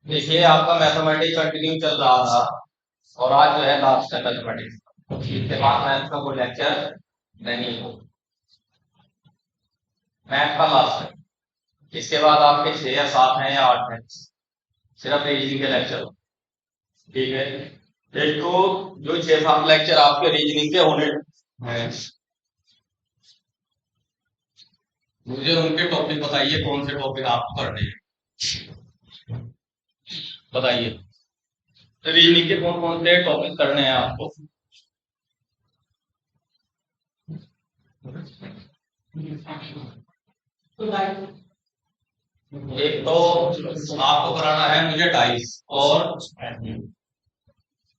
देखिए आपका mathematics continue चल रहा था और आज जो है लास्ट है मैथमेटिक्स। इसके बाद मैथ का कोई लेक्चर नहीं हो, मैथ का लास्ट है। इसके बाद आपके 6 या 7 हैं या 8 हैं, सिर्फ रीजनिंग के लेक्चर। ठीक है, एक तो जो 6-7 लेक्चर आपके रीजनिंग के होने हैं, मुझे उनके टॉपिक बताइए, कौन से टॉपिक आपको करने हैं बताइए। रीजनिंग के कौन कौन से टॉपिक करने हैं आपको? एक तो आपको कराना है मुझे डाइस और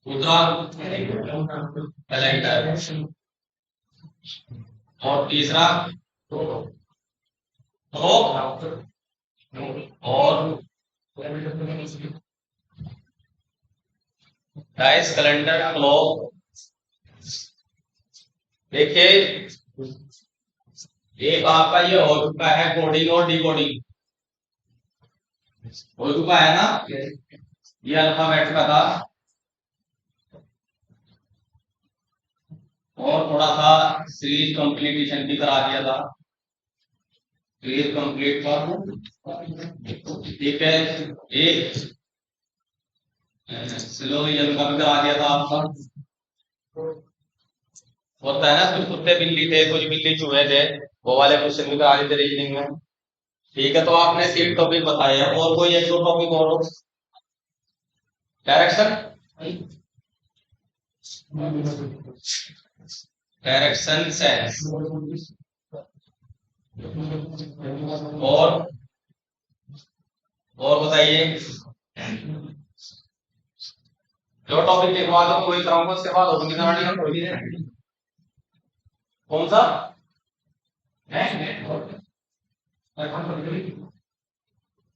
दूसरा कैलेंडर और तीसरा रो और डाइस कैलेंडर क्लॉक। देखिए एक आपका ये हो चुका है कोडिंग और डिकोडिंग, हो चुका है ना, ये अल्फाबेट का था और थोड़ा सा सीरीज कंप्लीटेशन भी करा दिया था, सीरीज कंप्लीट का। ठीक है, एक सिलोजिज्म का भी करा दिया था आपका। होता है ना, कुछ कुत्ते बिल्ली थे, कुछ बिल्ली चूहे थे, वो वाले क्वेश्चन भी करा देते रीजनिंग में। ठीक है, तो आपने 3 टॉपिक बताए हैं, और कोई एक दो टॉपिक और हो? डायरेक्शन, डायरेक्शन सेंस और बताइए। जो टॉपिक लिखवा दो कोई कराऊंगा, उसके बाद होगी करानी है कोई नहीं। कौन सा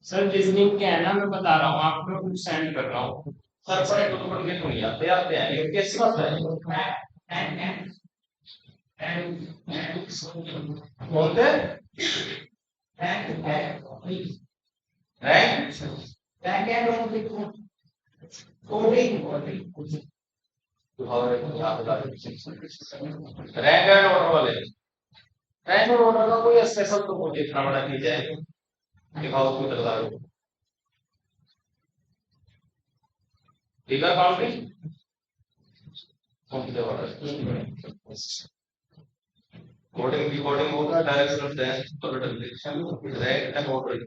सर रीजनिंग क्या है ना, मैं बता रहा हूँ आपको, कुछ सेंड कर रहा हूँ। सर बड़े टुकड़ टुकड़ के नहीं आते आते हैं, लेकिन कैसी बात है? कौन थे? रैंक, रैंक एंड ऑर्डर वाले। रैंक और ऑर्डर का कोई स्पेशल तो मुझे इतना बड़ा चीज है, दिखाओ उसमें बता दो। फिगर काउंटिंग कोडिंग डिकोडिंग होगा, directional sense, total direction, rank and order.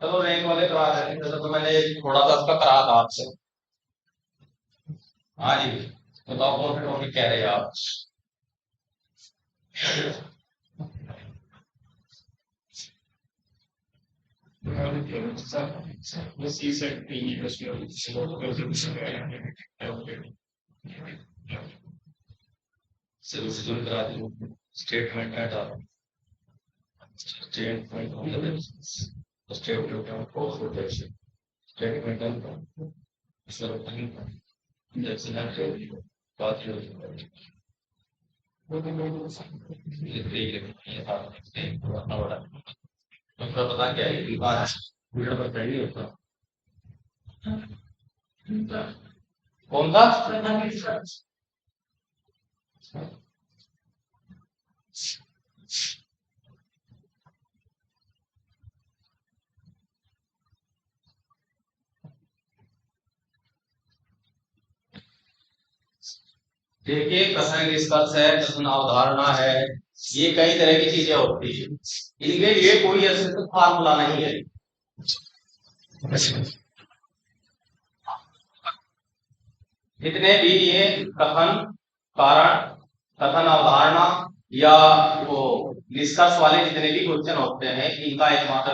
चलो रैंक वाले करा रहे हैं, तो मैंने थोड़ा सा उसका करा था आपसे। हाँ जी, बताओ कौन से टॉपिक कह रहे हैं आप? सिर्फ करा दी स्टेटमेंट है डाल स्टेटमेंट स्टेटमेंट स्टेटमेंट बात उनका पता क्या है, वीडियो पर चाहिए होता कौन था? देखिए कथन निष्कर्ष है, कथन अवधारणा है, ये कई तरह की चीजें होती है, इनके लिए कोई ऐसा फार्मूला नहीं है। जितने भी ये कथन कारण, कथन अवधारणा या वो निष्कर्ष वाले जितने भी क्वेश्चन होते हैं, इनका एकमात्र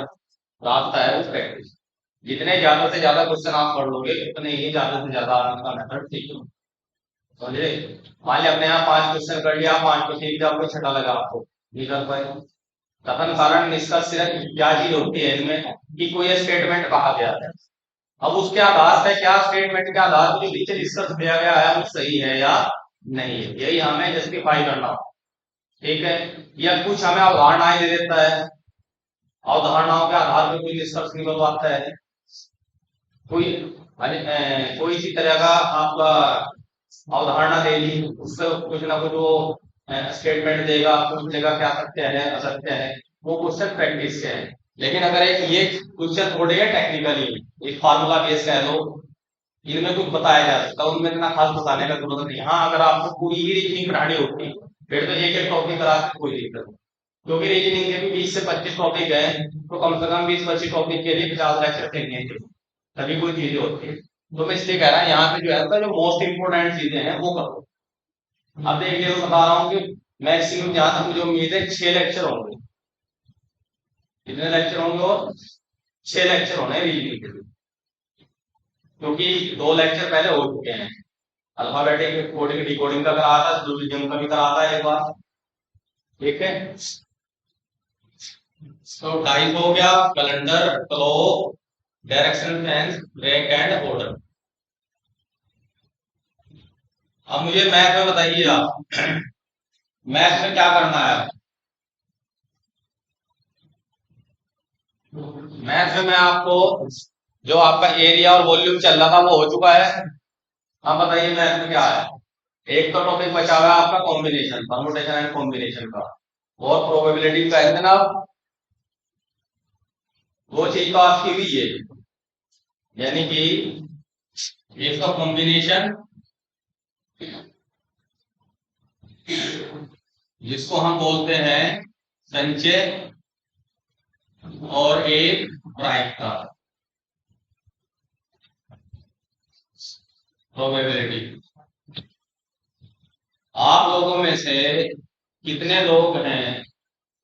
रास्ता है वो प्रैक्टिस। जितने ज्यादा से ज्यादा क्वेश्चन आप पढ़ लोगे उतने ही ज्यादा से ज्यादा आपका मेथड सीख लो। समझे? मान लिया अपने यहाँ 5 क्वेश्चन कर लिया, 5 को सीख लिया, आपको छठा लगा आपको नहीं कर पाए, कथन कारण निष्कर्ष सिर्फ क्या चीज होती है इनमें कि कोई स्टेटमेंट कहा गया है, अब उसके आधार पर क्या स्टेटमेंट के आधार पर जो नीचे निष्कर्ष दिया गया है वो सही है या नहीं है, यही हमें जस्टिफाई करना हो। ठीक है, या कुछ हमें अवधारणाएं दे देता है, अवधारणाओं के आधार पर कोई निष्कर्ष निकल पाता है, कोई कोई इसी तरह का आपका अवधारणा दे दी, उससे कुछ ना कुछ वो स्टेटमेंट देगा, कुछ देगा क्या सत्य है असत्य है, वो क्वेश्चन प्रैक्टिस के है। लेकिन अगर एक ये क्वेश्चन थोड़े है टेक्निकली, एक फार्मूला बेस कह लो, इनमें कुछ बताया जा सकता है, उनमें इतना खास बताने का जरूरत नहीं। हाँ, अगर आपको पूरी ही रीजनिंग पढ़ानी होती फिर तो एक एक टॉपिक करा के कोई दिक्कत नहीं, क्योंकि रीजनिंग के भी 20 से 25 टॉपिक है, तो कम से कम 20-25 टॉपिक के लिए 50 लेक्चर चाहिए, तभी कोई चीजें होती है। तो मैं इसलिए कह रहा हूँ यहाँ पे जो है जो मोस्ट इंपोर्टेंट चीजें हैं वो करो। अब देखिए, मैं बता रहा हूँ कि मैक्सिमम जहां तक मुझे उम्मीद है 6 लेक्चर होंगे। कितने लेक्चर होंगे? और 6 लेक्चर होने रीजनिंग के लिए, क्योंकि 2 लेक्चर पहले हो चुके हैं, अल्फाबेटिक कोडिंग डिकोडिंग का करा था, जूलिज्म का भी करा था एक बार। ठीक है, तो टाइप हो गया calendar, clock, direction sense, break and order. अब मुझे मैथ में बताइए आप, मैथ में क्या करना है? मैथ में मैं आपको जो आपका एरिया और वॉल्यूम चल रहा था वो हो चुका है। आप बताइए मैथ में क्या है? एक तो टॉपिक बचा हुआ है आपका कॉम्बिनेशन, परमुटेशन एंड कॉम्बिनेशन का, और प्रोबेबिलिटी का है ना, वो चीज तो आपकी हुई है, यानी कि इसका कॉम्बिनेशन जिसको हम बोलते हैं संचय और एक प्राइम का प्रोबेबिलिटी। आप लोगों में से कितने लोग हैं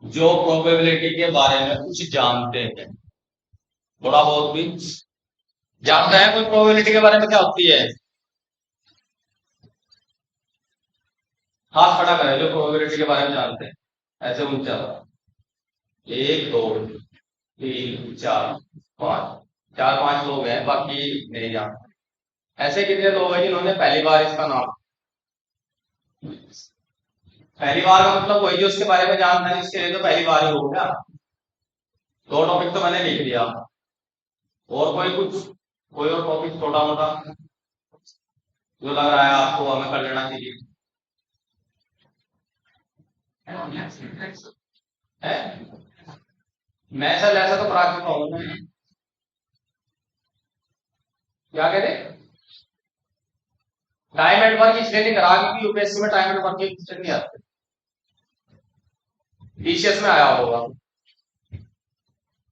जो प्रोबेबिलिटी के बारे में कुछ जानते हैं? थोड़ा बहुत भी जानते हैं कोई प्रोबेबिलिटी के बारे में क्या होती है? हाथ खड़ा करें जो प्रोबेबिलिटी के बारे में जानते हैं, ऐसे ऊंचा। 1 2 3 4 5, 4-5 लोग हैं, बाकी नहीं जानते। ऐसे कितने लोग हैं जिन्होंने पहली बार इसका नाम, पहली बार का मतलब वही जो उसके बारे में जानता है, इसके लिए तो पहली बार ही हो गया। 2 टॉपिक तो मैंने लिख लिया, और कोई कुछ, कोई और टॉपिक छोटा मोटा जो लग रहा है आपको हमें कर लेना चाहिए है? मैं सर ऐसा तो पढ़ा चुका हूं मैं। क्या कह रहे? टाइम एंड वर्क इसलिए नहीं करा क्योंकि यूपीएससी में टाइम एंड वर्क के क्वेश्चन नहीं आते, बीसीएस में आया होगा,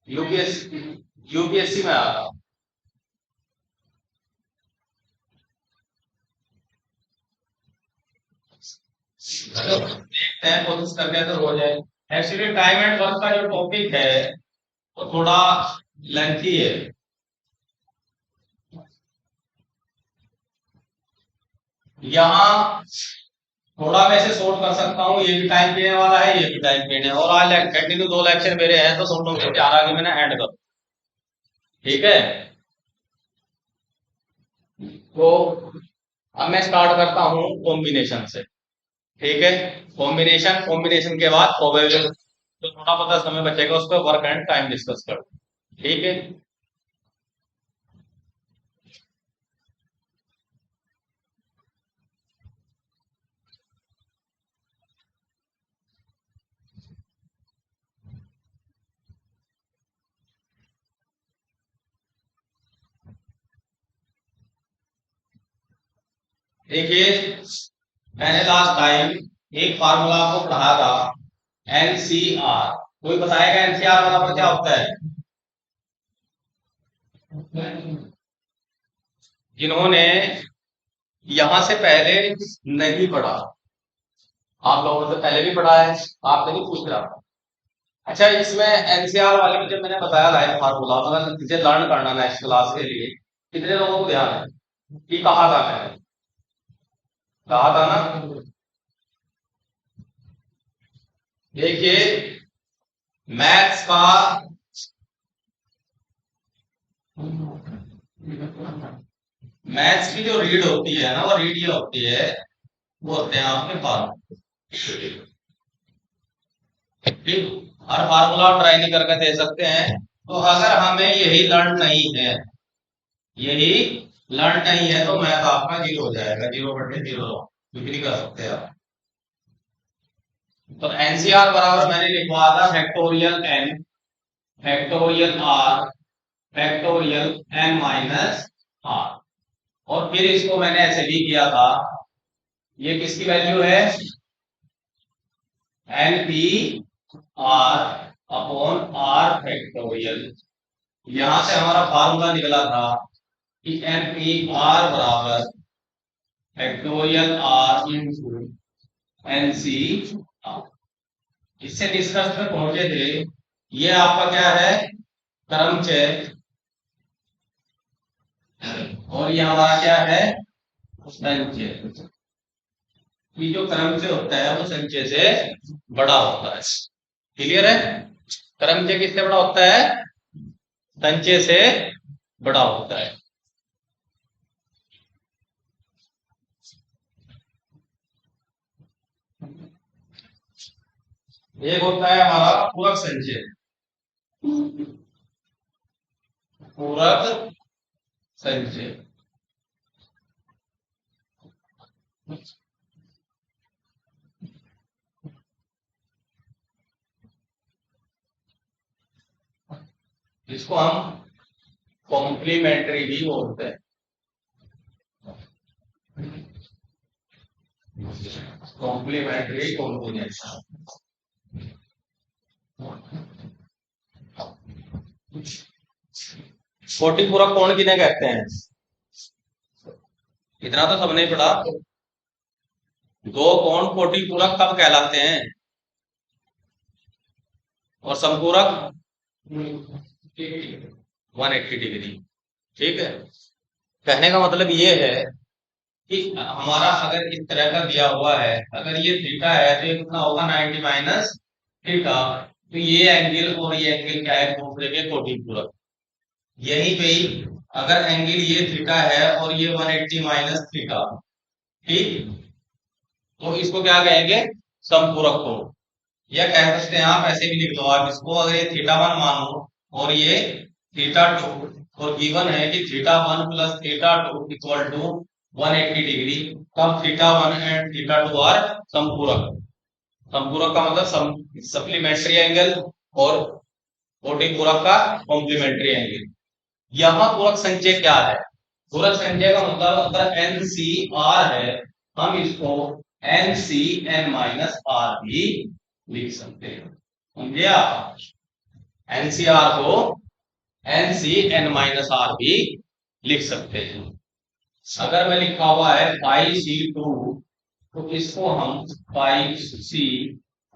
यूपीएससी में आया था। देखते हैं, कोशिश करते हैं तो हो जाए। एक्चुअली टाइम एंड वर्क का जो टॉपिक है वो थोड़ा लेंथी है। यहाँ थोड़ा मैं इसे शॉर्ट कर सकता हूँ, ये भी टाइम पीने वाला है, ये भी टाइम पीने, और आज कंटिन्यू 2 लेक्चर मेरे हैं, तो सोचो मुझे 4 आगे मैंने ऐड कर। ठीक है, तो अब मैं स्टार्ट करता हूँ कॉम्बिनेशन से। ठीक है, कॉम्बिनेशन, कॉम्बिनेशन के बाद प्रोबेबिलिटी, तो थोड़ा बहुत समय बचेगा उस पर वर्क एंड टाइम डिस्कस कर। ठीक है, देखिए मैंने लास्ट टाइम एक फार्मूला आपको पढ़ाया था, एनसीआर। कोई बताएगा एनसीआर बराबर क्या होता है? जिन्होंने यहां से पहले नहीं पढ़ा, आप लोगों से पहले भी पढ़ा है, आपसे नहीं पूछ रहा। अच्छा, इसमें एनसीआर वाले में जब मैंने बताया था फार्मूला, मतलब इसे लर्न करना नेक्स्ट क्लास के लिए, कितने लोगों को ध्यान है कि कहा था? मैंने कहा था ना, देखिए मैथ्स का मैथ्स की जो रीड होती है ना, वो रीड ये होती है, वो होते हैं आपके फार्मूला। ठीक, हर फार्मूला आप ट्राई नहीं करके दे सकते हैं। तो अगर हमें यही लर्न नहीं है, यही लर्न नहीं है, तो मैथ आपका 0 हो जाएगा, 0/0 कुछ नहीं कर सकते आप। तो एनसीआर बराबर मैंने लिखवा था factorial n, factorial r, factorial n minus r, और फिर इसको मैंने ऐसे भी किया था, ये किसकी वैल्यू है, n P r upon r factorial. यहां से हमारा फार्मूला निकला था कि एन पी आर बराबर factorial r into n C r. इससे निष्कर्ष पे पहुंचे थे, ये आपका क्या है, क्रमचय, और ये हमारा क्या है, संचय। ये जो क्रमचय होता है वो संचय से बड़ा होता है। क्लियर है, क्रमचय किससे बड़ा होता है, संचय से बड़ा होता है। एक होता है हमारा पूरक संचय, पूरक संचय। इसको हम कॉम्प्लीमेंट्री भी बोलते हैं, कॉम्प्लीमेंट्री कॉम्बिनेशन। कोटि पूरक कौन किन्हें कहते हैं, इतना तो सबने पढ़ा। दो कोण कोटि पूरक कब कहलाते हैं, और समपूरक 180 डिग्री। ठीक है, कहने का मतलब ये है कि हमारा अगर इस तरह का दिया हुआ है, अगर ये थीटा है तो ये कितना होगा, 90 माइनस थीटा। तो ये एंगल और ये एंगल क्या है, दूसरे के कोटि पूरक। यहीं पे ही अगर एंगल ये थीटा है और ये 180 माइनस थीटा, ठीक, तो इसको क्या कहेंगे, समपूरक कोण। या कह सकते हैं आप ऐसे भी लिख दो आप इसको, अगर ये थीटा 1 मानो और ये थीटा 2, और गिवन है कि theta 1 plus theta 2 equal to 180 degree, तब थीटा 1 एंड थीटा 2 आर समपूरक। समपूरक का मतलब सप्लीमेंट्री एंगल, और कोटि पूरक का कॉम्प्लीमेंट्री एंगल। यहाँ पूरक संचय क्या है, पूरक संचय का मतलब अगर एन सी आर है, हम इसको n C n minus r भी लिख सकते हैं। समझे आप, एनसीआर को n C n minus r भी लिख सकते हैं। अगर मैं लिखा हुआ है पाई सी 2, तो इसको हम pi C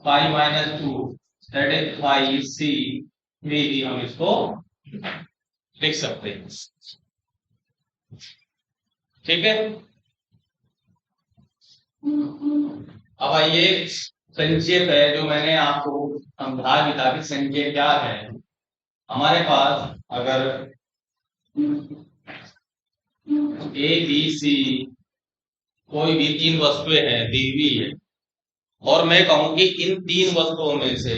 pi minus 2 that is pi C भी हम इसको लिख सकते हैं। ठीक है, अब आइए संक्षेप है जो मैंने आपको समझा भी था कि संचय क्या है। हमारे पास अगर ए बी सी कोई भी 3 वस्तुएं हैं दी हुई है, और मैं कहूं कि इन 3 वस्तुओं में से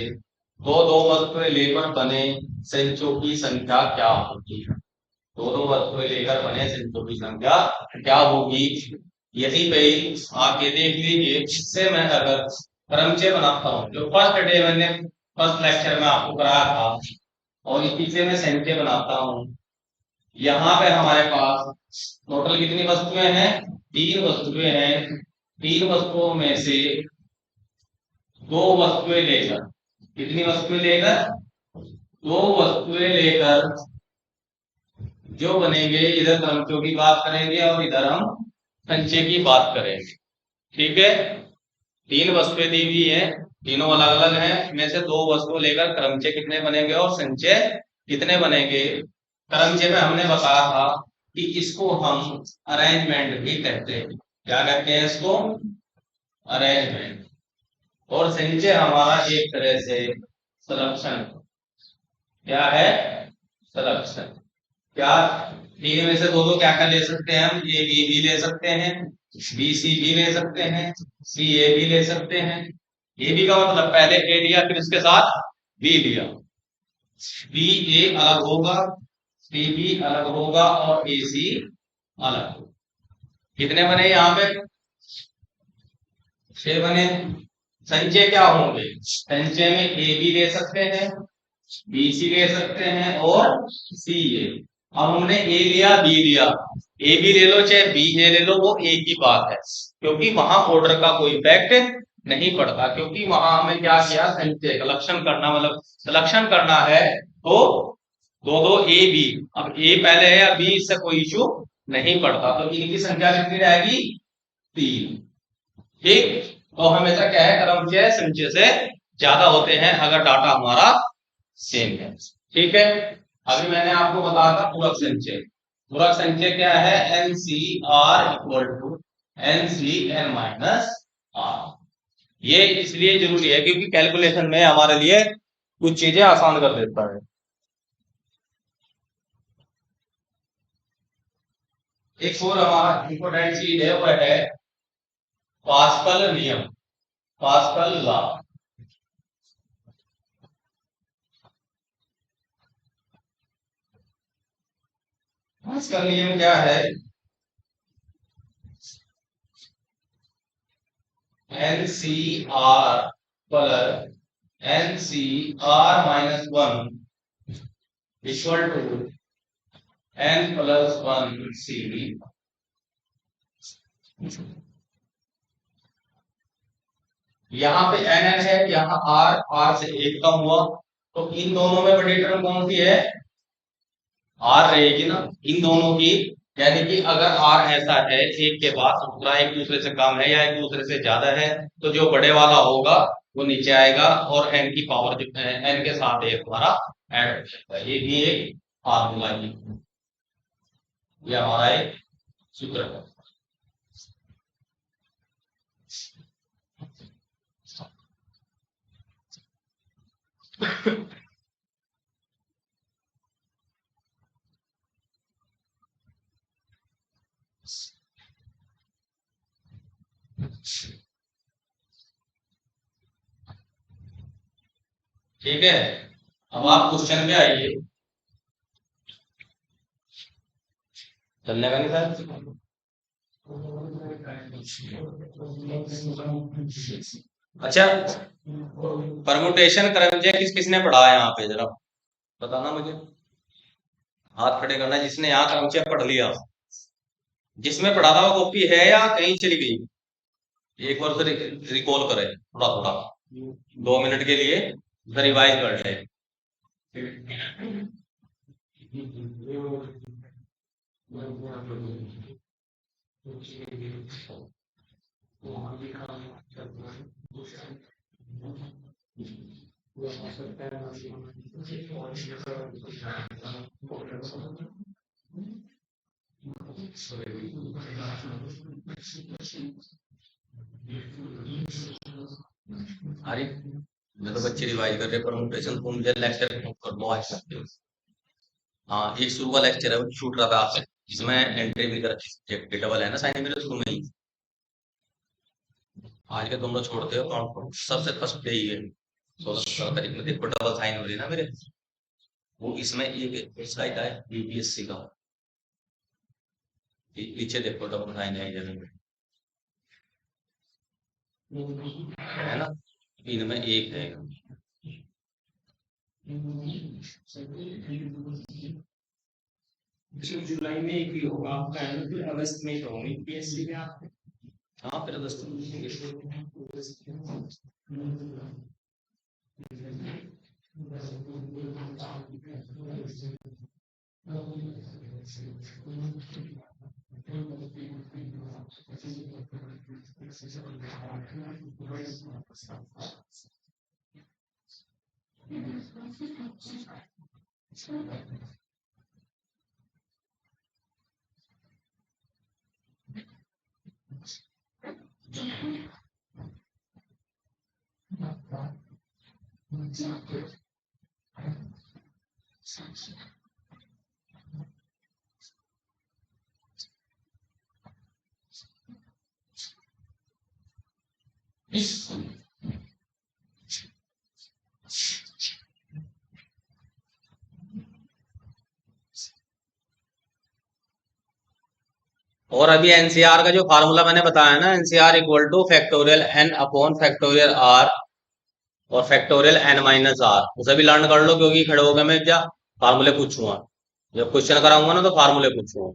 दो दो वस्तुएं लेकर बने संचयों की संख्या क्या होगी, दो दो वस्तुएं लेकर बने संचयों की संख्या क्या होगी। यही पे आके देख लीजिए, इससे मैं अगर क्रमचय बनाता हूँ, जो फर्स्ट डे मैंने फर्स्ट लेक्चर में आपको कराया था, और इसी से मैं संचय बनाता हूँ। यहाँ पे हमारे पास टोटल कितनी वस्तुएं हैं, 3 वस्तुएं हैं। 3 वस्तुओं में से 2 वस्तुएं लेकर, कितनी वस्तुएं लेकर, 2 वस्तुएं लेकर जो बनेंगे, इधर क्रमचयों की बात करेंगे और इधर हम संचय की बात करेंगे। ठीक है, 3 वस्तुएं दी हुई है, तीनों अलग अलग हैं, इनमें से 2 वस्तुएं लेकर क्रमचय कितने बनेंगे और संचय कितने बनेंगे। क्रमचय में हमने बताया था कि इसको हम अरेंजमेंट भी कहते हैं। क्या कहते हैं इसको, अरेंजमेंट। और संचय हमारा एक तरह से सलेक्शन। क्या है? सलेक्शन। क्या तीन में से दो दो क्या क्या ले सकते हैं हम? ए बी भी ले सकते हैं, बी सी भी ले सकते हैं, सी ए भी ले सकते हैं। ए बी का मतलब पहले ए लिया फिर इसके साथ बी लिया, बी ए अलग होगा, सी बी अलग होगा और ए सी अलग होगा। कितने बने यहाँ पे? 6 बने। संचय क्या होंगे? संचय में ए बी ले सकते हैं, बी सी ले सकते हैं और सी ए। अब हमने ए लिया बी लिया, ए बी ले लो चाहे बी ए ले लो वो एक ही बात है, क्योंकि वहां ऑर्डर का कोई इफेक्ट नहीं पड़ता, क्योंकि वहां हमें क्या किया? संचय कलेक्शन करना, मतलब सिलेक्शन करना है तो दो दो ए बी। अब ए पहले है या बी, इससे कोई इश्यू नहीं पड़ता, तो इनकी संख्या कितनी रहेगी? 3। ठीक। तो हमेशा क्या है? क्रमचय संचय से ज्यादा होते हैं अगर डाटा हमारा सेम है। ठीक है। अभी मैंने आपको बताया था पूरक संचय। पूरक संचय क्या है? N C r equal to n C n minus r. ये इसलिए जरूरी है क्योंकि कैलकुलेशन में हमारे लिए कुछ चीजें आसान कर देता है। एक और हमारा इंपॉर्टेंट चीज है, वह है पास्कल नियम, पास्कल लॉ। पास्कल नियम क्या है? N C r plus n C r minus 1 equal to n plus 1 C. यहाँ पे एन एन है, यहाँ आर आर से एक कम हुआ, तो इन दोनों में बड़ी टर्म कौन सी है? आर रहेगी ना इन दोनों की। यानी कि अगर आर ऐसा है एक के बाद दूसरा एक दूसरे से कम है या एक दूसरे से ज्यादा है, तो जो बड़े वाला होगा वो नीचे आएगा और एन की पावर जो है एन के साथ एक हमारा ऐड हो जाएगा। ये भी एक फार्मूला ही, ये हमारा एक सूत्र है। ठीक है। अब आप क्वेश्चन पे आइए। चलने का नहीं सर? अच्छा, परमुटेशन क्रमचय किस किसने पढ़ा है यहाँ पे? जरा बताना मुझे, हाथ खड़े करना जिसने यहाँ क्रमचय पढ़ लिया। जिसमें पढ़ा था वो कॉपी है या कहीं चली गई? एक बार उसे रिकॉल करें थोड़ा थोड़ा, 2 मिनट के लिए रिवाइज कर ले। अरे मैं तो बच्चे रिवाइज कर रहे, परमुटेशन को मुझे लेक्चर कर दो आज तक। हाँ, एक शुरू का लेक्चर है वो छूट रहा था आपसे, जिसमें एंट्री भी कर डबल है ना साइन मेरे शुरू में ही। आज के तुम लोग छोड़ते हो काउंट, सबसे फर्स्ट यही है 16 तारीख में देखो डबल साइन हो रही ना मेरे। वो इसमें एक स्लाइड है बीपीएससी का, नीचे देखो डबल साइन है है ना, इनमें एक है। जुलाई में एक ही होगा आपका, है ना? फिर अगस्त में तो होंगे पीएससी में आपके। हाँ फिर अगस्त में और अभी एनसीआर का जो फार्मूला मैंने बताया ना, n C r equal to factorial n upon factorial r और फैक्टोरियल एन माइनस आर। उसे भी लर्न कर लो, क्योंकि खड़े होकर मैं क्या फार्मूले पूछूंगा, जब क्वेश्चन कराऊंगा ना तो फार्मूले पूछूंगा।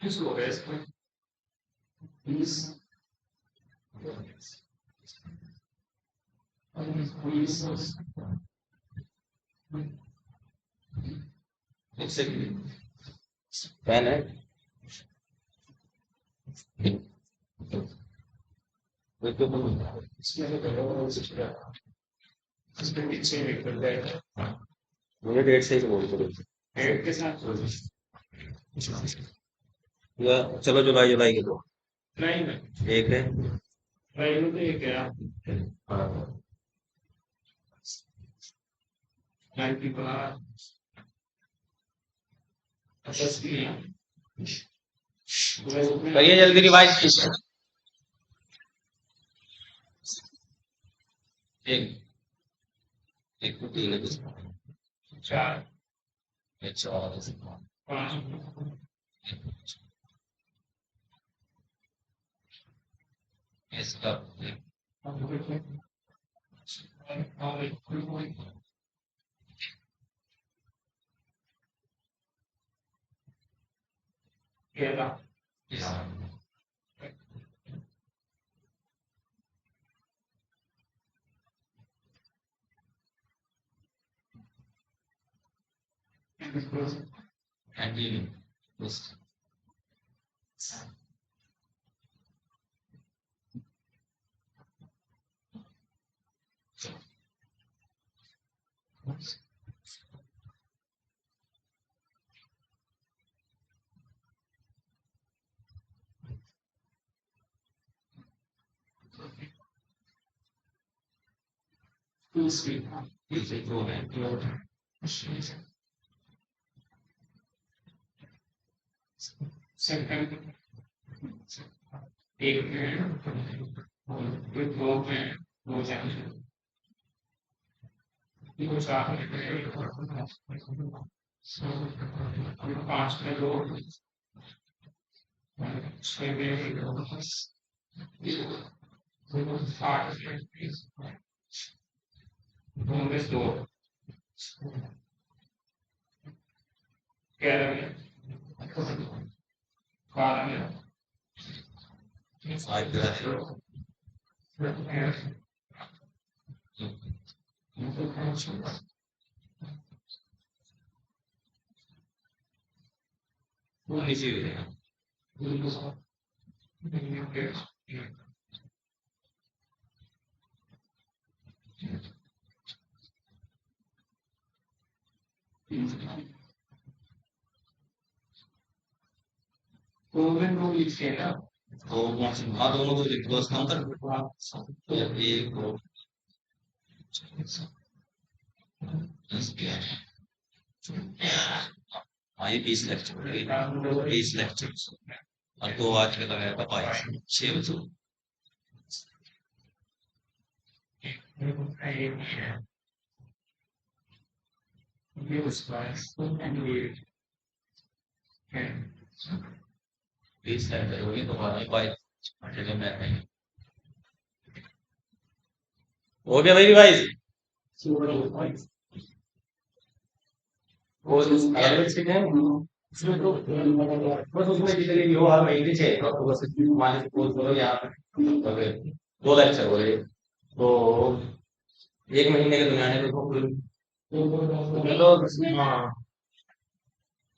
इसको रेस में इस पेन है इसमें पीछे निकल जाएगा मुझे डेट से ही बोल दो। हेड के साथ या चलो जुलाई जुलाई के दो, नहीं में एक है। राइट में तो ये क्या हाँ 90 बार करिए जल्दी रिवाइज। एक एक तो तीन है, चार एक चार, 5 इसका एंटी सेकंड एक में दो में दो जाने दो चार में 5 में 2 6 में 8 में 2 में 2 11 में 12 में नीचे दोनों लिखे ना तो दोनों को लिख दो, स्थान कर एक दो हाँ ये 20 लेक्चर 20 लेक्चर और 2 आज के लगाया था 6 बजे। बीस लेक्चर होगी तो हो गया भाई रिवाइज। और अलग से उसमें तो बस उसमें जितने भी हो हर महीने से तो बस मान लीजिए कोर्स करो यहाँ पे 2 लेक्चर हो रहे तो 1 महीने के दुनिया में तो हाँ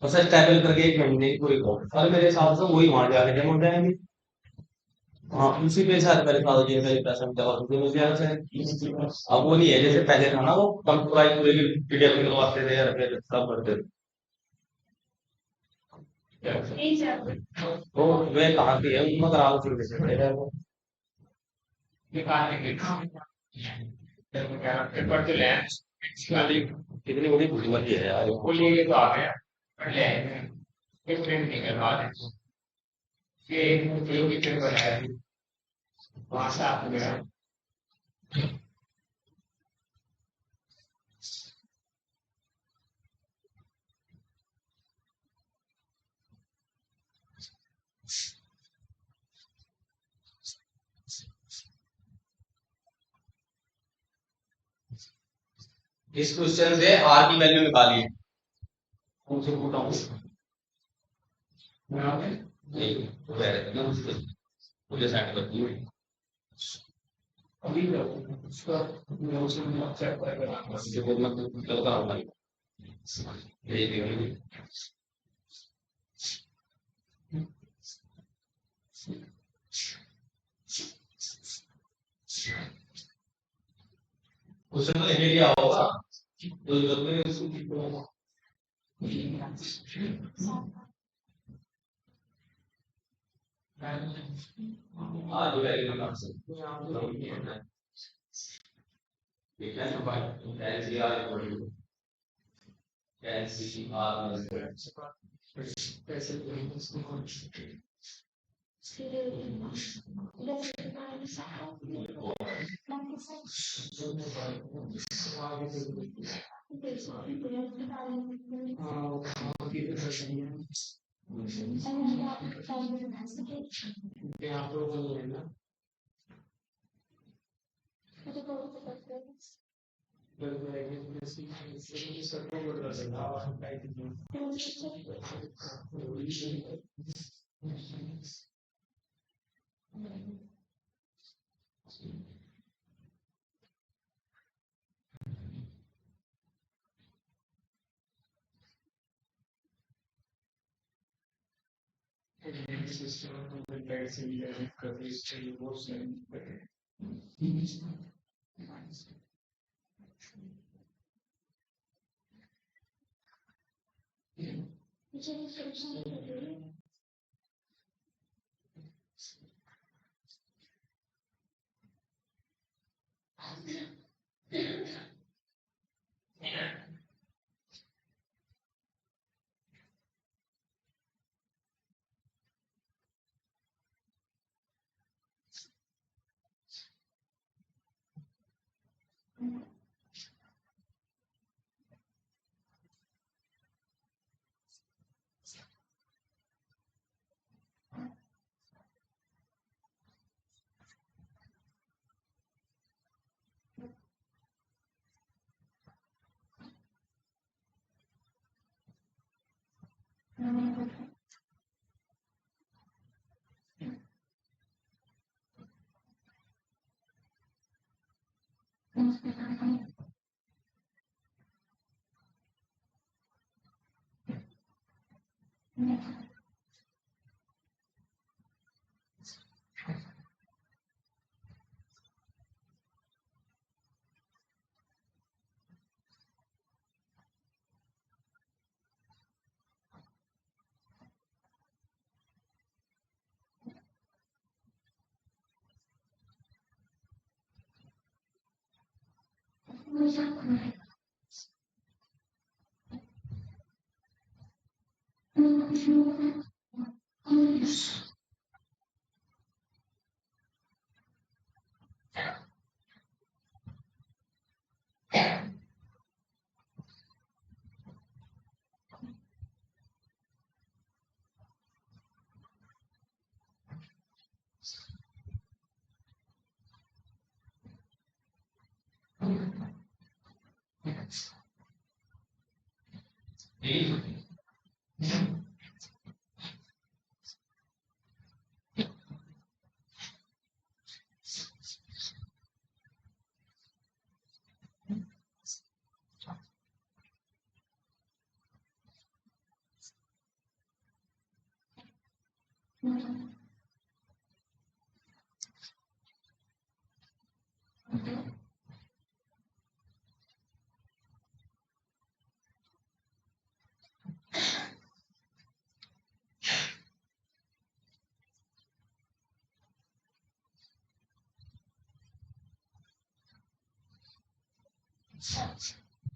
बस स्टेबल करके 1 महीने की पूरी करो और मेरे हिसाब से वही वहां जाके जमा हो जाएंगे। हाँ उसी पे शायद मेरे ख्याल से मेरे पैसा मिलता है और मुझे मिल जाएगा शायद। अब वो नहीं है जैसे पहले था ना वो कंप्यूटराइज पूरे पीडीएफ निकलवाते थे या फिर सब करते थे। तो वे कहाँ की है उनमें करा लो फिर से पड़ेगा वो। पेपर तो ले कितनी बड़ी बुद्धिमती है यार वो लिए तो आ गया पढ़ ले एक प्रिंट नहीं करवा दे ये एक ही पेपर है वहां से आप गया इस क्वेश्चन से आर की वैल्यू निकालिए उनसे पूछा हूँ मुझे सेंड कर दिए अभी उसका चेक करेगा मुझे बहुत मतलब कल का हमारी भेज दिया क्वेश्चन तो लिख लिया होगा तो जरूरत नहीं है उसको आज वैल्यू निकाल सकते हैं ठीक है ना भाई एनसीआर एनसीआर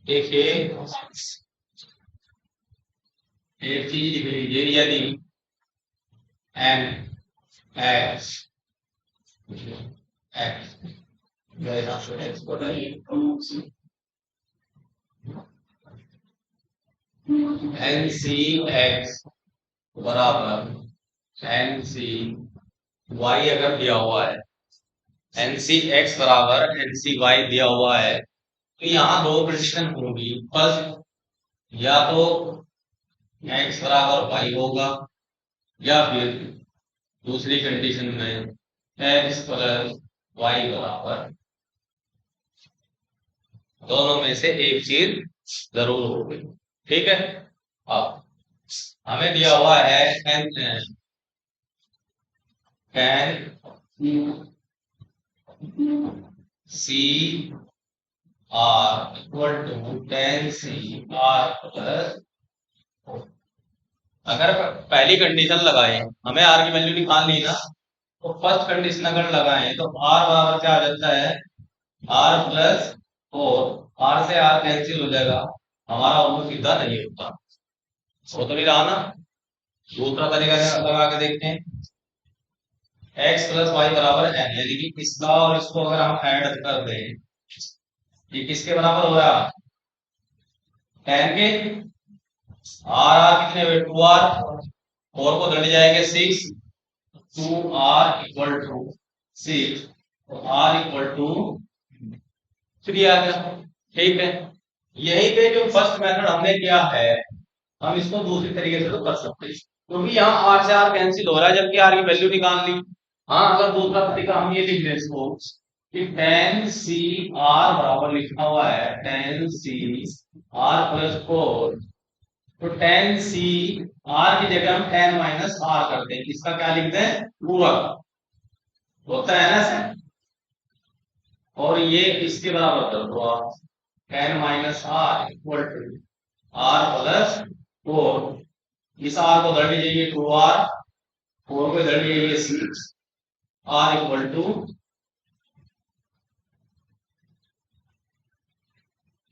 देखिए एक चीज लिख लीजिए, यदि n x x n C x बराबर एन सी वाई अगर दिया हुआ है, एन सी एक्स बराबर एन सी वाई दिया हुआ है, तो यहाँ दो कंडीशन होंगी। फर्स्ट, या तो एक्स बराबर वाई होगा, या फिर दूसरी कंडीशन में एक्स प्लस वाई बराबर, दोनों में से एक चीज जरूर होगी। ठीक है, अब हमें दिया हुआ है n C r equal to ten C r plus, अगर पहली कंडीशन लगाए, हमें आर की वैल्यू निकालनी ना, तो फर्स्ट कंडीशन अगर लगाए तो आर बराबर क्या आ जाता है, आर प्लस फोर, आर से आर कैंसिल हो जाएगा, हमारा वो सीधा नहीं होता। वो तो नहीं रहा ना। दूसरा तरीका लगा के देखते हैं, एक्स प्लस वाई बराबर एन, यानी कि इसका और इसको अगर हम ऐड कर दें, ये किसके बराबर हो रहा है, टेन के। आर आर कितने हुए, टू आर, फोर को दड़ जाएंगे six, two r equal to six, तो आर इक्वल टू थ्री आ गया। ठीक है, यही पे जो फर्स्ट मेथड हमने किया है, हम इसको दूसरी तरीके से तो कर सकते हैं, क्योंकि यहाँ आर से आर कैंसिल हो रहा है, जबकि आर की वैल्यू निकाल ली। हाँ, अगर दूसरा तरीका हम ये लिख दें इसको कि टेन सी आर बराबर लिखा हुआ है ten C r plus four, तो टेन सी आर की जगह हम टेन माइनस आर करते हैं, इसका क्या लिखते हैं, पूरक होता है ना सर। और ये इसके बराबर कर दो आप, ten minus R equal to R plus four, इस आर को धर लीजिए टू आर, फोर को धर लीजिए सिक्स, आर इक्वल टू,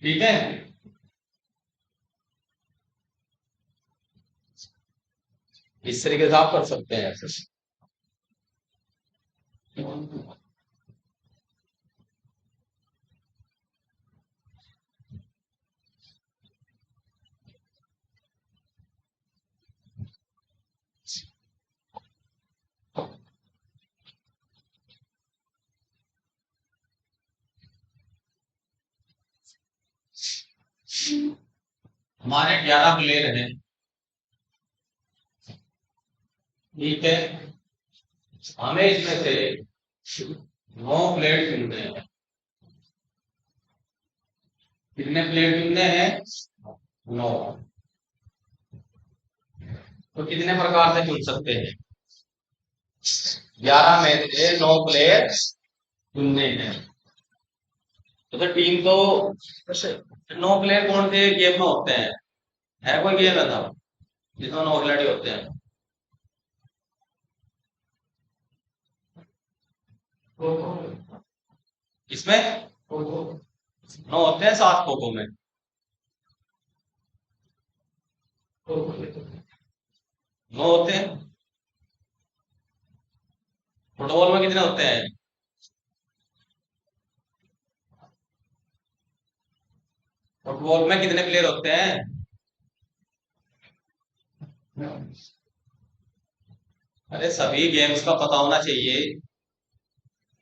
ठीक है। इस तरीके से आप कर सकते हैं ऐसे। हमारे 11 प्लेयर हैं, ठीक है, हमें इसमें से 9 प्लेयर चुनने हैं। कितने प्लेयर चुनने हैं, 9। तो कितने प्रकार से चुन सकते हैं, 11 में से 9 प्लेयर चुनने हैं। तो सर टीम तो 9 प्लेयर कौन से गेम में होते हैं, है कोई गेम ऐसा जिसमें 9 खिलाड़ी होते हैं, इसमें 9 होते हैं, 7 खो खो में 9 होते हैं। फुटबॉल में कितने होते हैं, फुटबॉल में कितने प्लेयर होते हैं, अरे सभी गेम्स का पता होना चाहिए,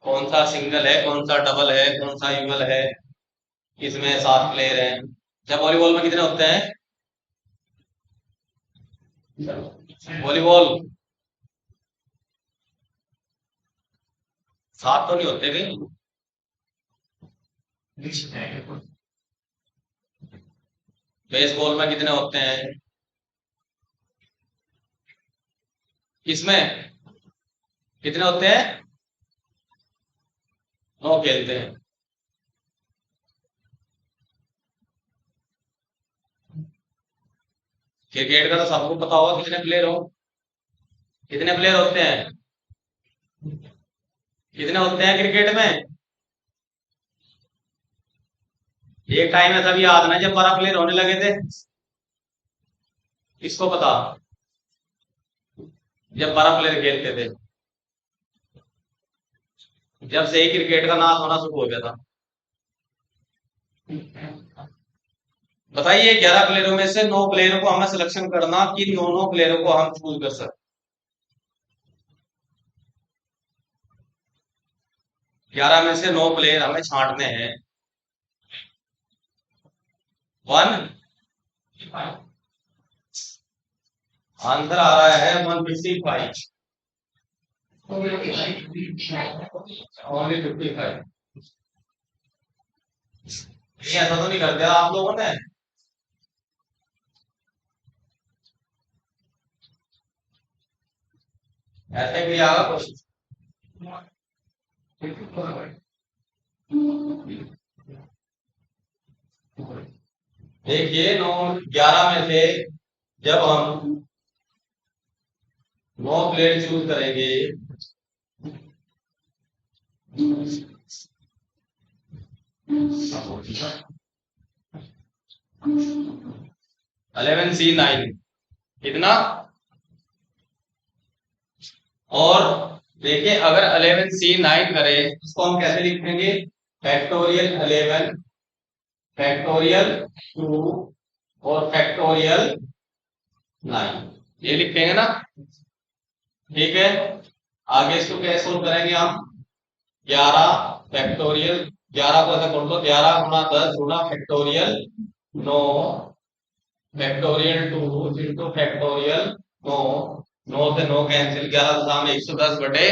कौन सा सिंगल है, कौन सा डबल है, कौन सा युगल है, किसमें 7 प्लेयर हैं। जब वॉलीबॉल में कितने होते हैं, वॉलीबॉल 7 तो नहीं होते कहीं, बेसबॉल में कितने होते हैं, किसमें कितने होते हैं, 9 खेलते हैं। क्रिकेट का तो सबको पता होगा कितने प्लेयर हो, कितने प्लेयर होते हैं, कितने होते हैं क्रिकेट में। एक टाइम ऐसा भी याद ना जब 12 प्लेयर होने लगे थे, किसको पता, जब 12 प्लेयर खेलते थे, जब से ही क्रिकेट का नाश होना शुरू हो गया था। बताइए 11 प्लेयरों में से 9 प्लेयरों को हमें सिलेक्शन करना कि 9 प्लेयरों को हम चूज कर सकते। 11 में से 9 प्लेयर हमें छांटने हैं। 1 आंसर आ रहा है 155, ओनली 55। ऐसा तो नहीं करते आप लोगों ने, ऐसे भी आगा कुछ। देखिए 9 11 में से जब हम 9 प्लेयर चूज करेंगे, 11C9 कितना, और देखिए अगर 11C9 करें इसको हम कैसे लिखेंगे, फैक्टोरियल 11 फैक्टोरियल 2 और फैक्टोरियल 9, ये लिखेंगे ना, ठीक है। आगे इसको कैसे सोल्व करेंगे हम, 11 फैक्टोरियल, 11 को ऐसे कर दो, 11 गुना 10 गुना फैक्टोरियल 9 फैक्टोरियल 2 इंटू फैक्टोरियल 9, 9 से 9 कैंसिल, 11 दशा में 110 बटे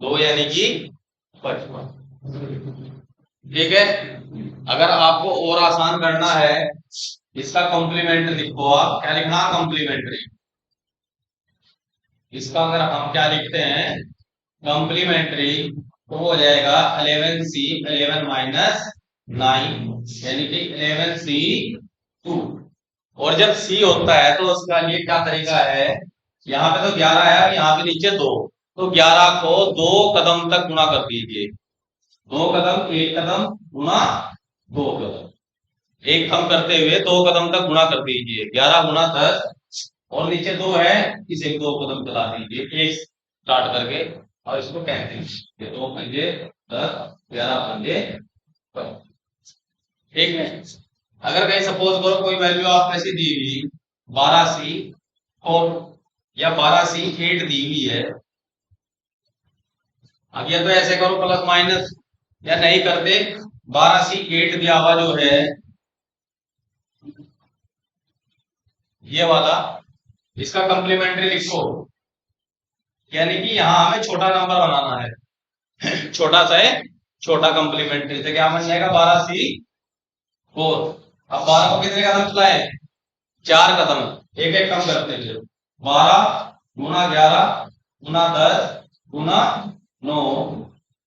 2 यानी कि 55, ठीक है। अगर आपको और आसान करना है, इसका कॉम्प्लीमेंट लिखो आप, क्या लिखना, कॉम्प्लीमेंट्री। इसका अगर हम क्या लिखते हैं कॉम्प्लीमेंट्री, तो हो जाएगा 11C 11 माइनस 9 यानी कि 11C2। और जब C होता है तो उसका लिए क्या तरीका है, यहाँ पे तो 11 है, यहाँ पे नीचे 2, तो 11 को 2 कदम तक गुणा कर दीजिए, 2 कदम 1 कदम गुणा 2 कदम, एक कम करते हुए 2 कदम तक गुणा कर दीजिए, 11 गुना 10, और नीचे 2 है, इसे 2 कदम चला दीजिए, एक स्टार्ट करके, और इसको कैंसिल, 2 पंजे 10, 11 पंजे 12, ठीक है। अगर कहीं सपोज करो कोई वैल्यू आप ऐसी दी हुई 12C4 या 12C8 दी हुई है, अब ये तो ऐसे करो प्लस माइनस, या नहीं करते 12C8 दिया हुआ जो है ये वाला, इसका कॉम्प्लीमेंट्री लिखो, यानी कि यहां हमें छोटा नंबर बनाना है, छोटा सा है, छोटा कॉम्प्लीमेंट्री से क्या बन जाएगा 12C4। अब 12 को कितने कदम चलाए, 4 कदम, एक एक कम करते हुए, 12 गुना 11 गुना 10 गुना 9,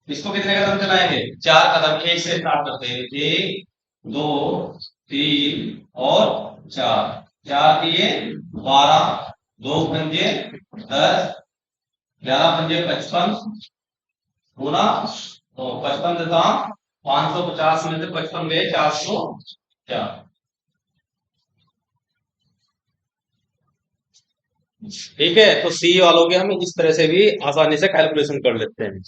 इसको कितने कदम चलाएंगे, 4 कदम, एक से स्टार्ट करते हैं, 1 2 3 और 4, 4 दिए 12, 2 पंजे 10, 11 पंजे 55 गुना, तो 55 देता 550 में से 55 गए 404, ठीक है। तो सी वालों के हम इस तरह से भी आसानी से कैलकुलेशन कर लेते हैं।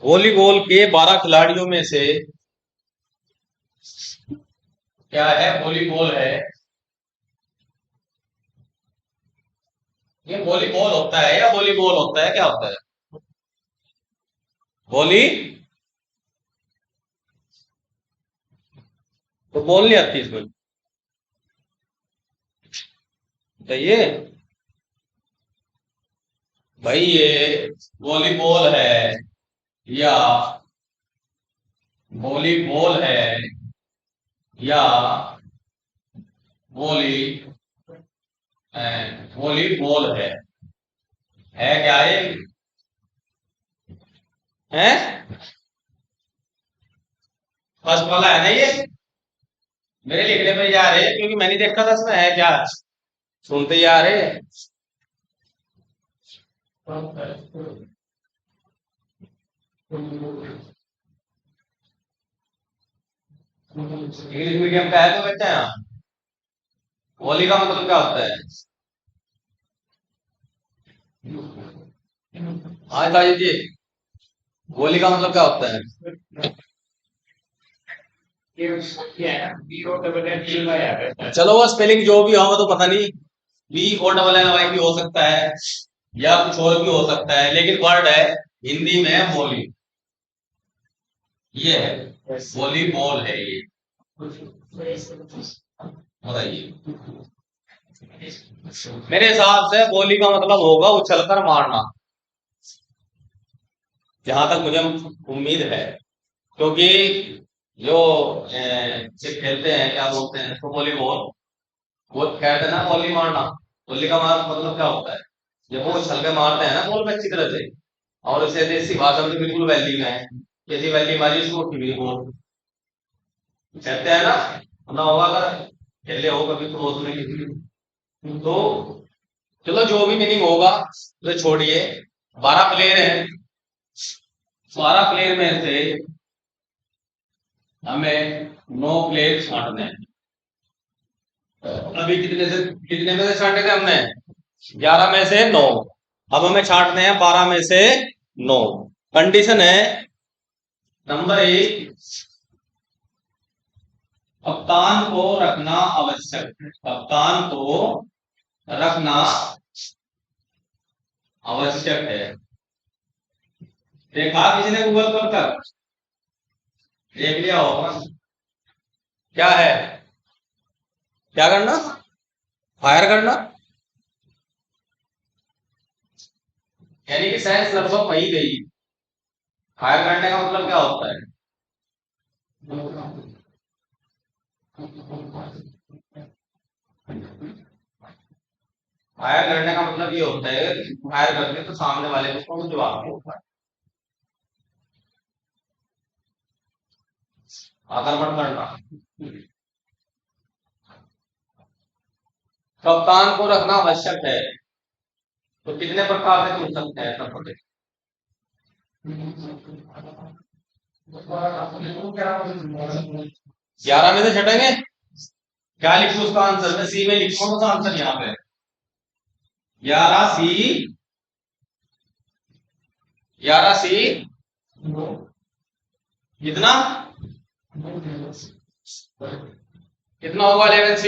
वॉलीबॉल के 12 खिलाड़ियों में से क्या है, वॉलीबॉल है, ये वॉलीबॉल होता है या वॉलीबॉल होता है, क्या होता है, वॉली, तो बॉल नहीं आती इसमें, बताइए भाई, ये वॉलीबॉल है या वॉलीबॉल है या वॉली वॉलीबॉल है क्या ये? है फर्स्ट वाला है ना ये? मेरे लिखने में जा रहे क्योंकि मैंने देखा था इसमें है क्या, सुनते ही आ रहे। इंग्लिश मीडियम का है तो बच्चा यहाँ। वॉली का मतलब क्या होता है? हाँ ताजी जी, वॉली का मतलब क्या होता है? चलो वो स्पेलिंग जो भी होगा तो पता नहीं, BOLLY भी हो सकता है या कुछ और भी हो सकता है, लेकिन वर्ड है हिंदी में वॉली, ये है वॉलीबॉल है ये। बताइए, मेरे हिसाब से वॉली का मतलब होगा उछलकर मारना, जहां तक मुझे उम्मीद है, क्योंकि जो सिर्फ खेलते हैं क्या बोलते हैं तो वॉलीबॉल, वो कहते हैं ना वॉली मारना। वॉली का मतलब क्या होता है? जब वो उछल के मारते हैं ना बॉल में अच्छी तरह से, और इसे देसी भाषा में बिल्कुल वैली में है, जैसी वैली मारी उसको उठी हुई बॉल कहते हैं ना होगा, अगर खेले हो कभी तो उसमें किसी तो। चलो जो भी मीनिंग होगा तो छोड़िए। 12 प्लेयर हैं, 12 प्लेयर में से हमें 9 प्लेयर छांटने हैं। अभी कितने में से छांटे थे हमने? 11 में से 9। अब हमें छांटने हैं 12 में से 9। कंडीशन है नंबर 1, कप्तान को रखना आवश्यक, कप्तान को रखना आवश्यक है। देखा किसी ने गूगल पर कर देख लिया होगा। क्या है? क्या करना? फायर करना, यानी कि साइंस लगभग वही गई। फायर करने का मतलब क्या होता है? फायर करने का मतलब ये होता है कि फायर करके तो सामने वाले को जवाब दो, आक्रमण करना। कप्तान को रखना आवश्यक है, तो कितने प्रकार से चुन सकते हैं? सब पढ़े 11 में से छटेंगे। क्या लिखूं उसका आंसर? मैं सी में लिखूंगा उसका आंसर यहाँ पे 11C। 11C कितना कितना होगा? 11C।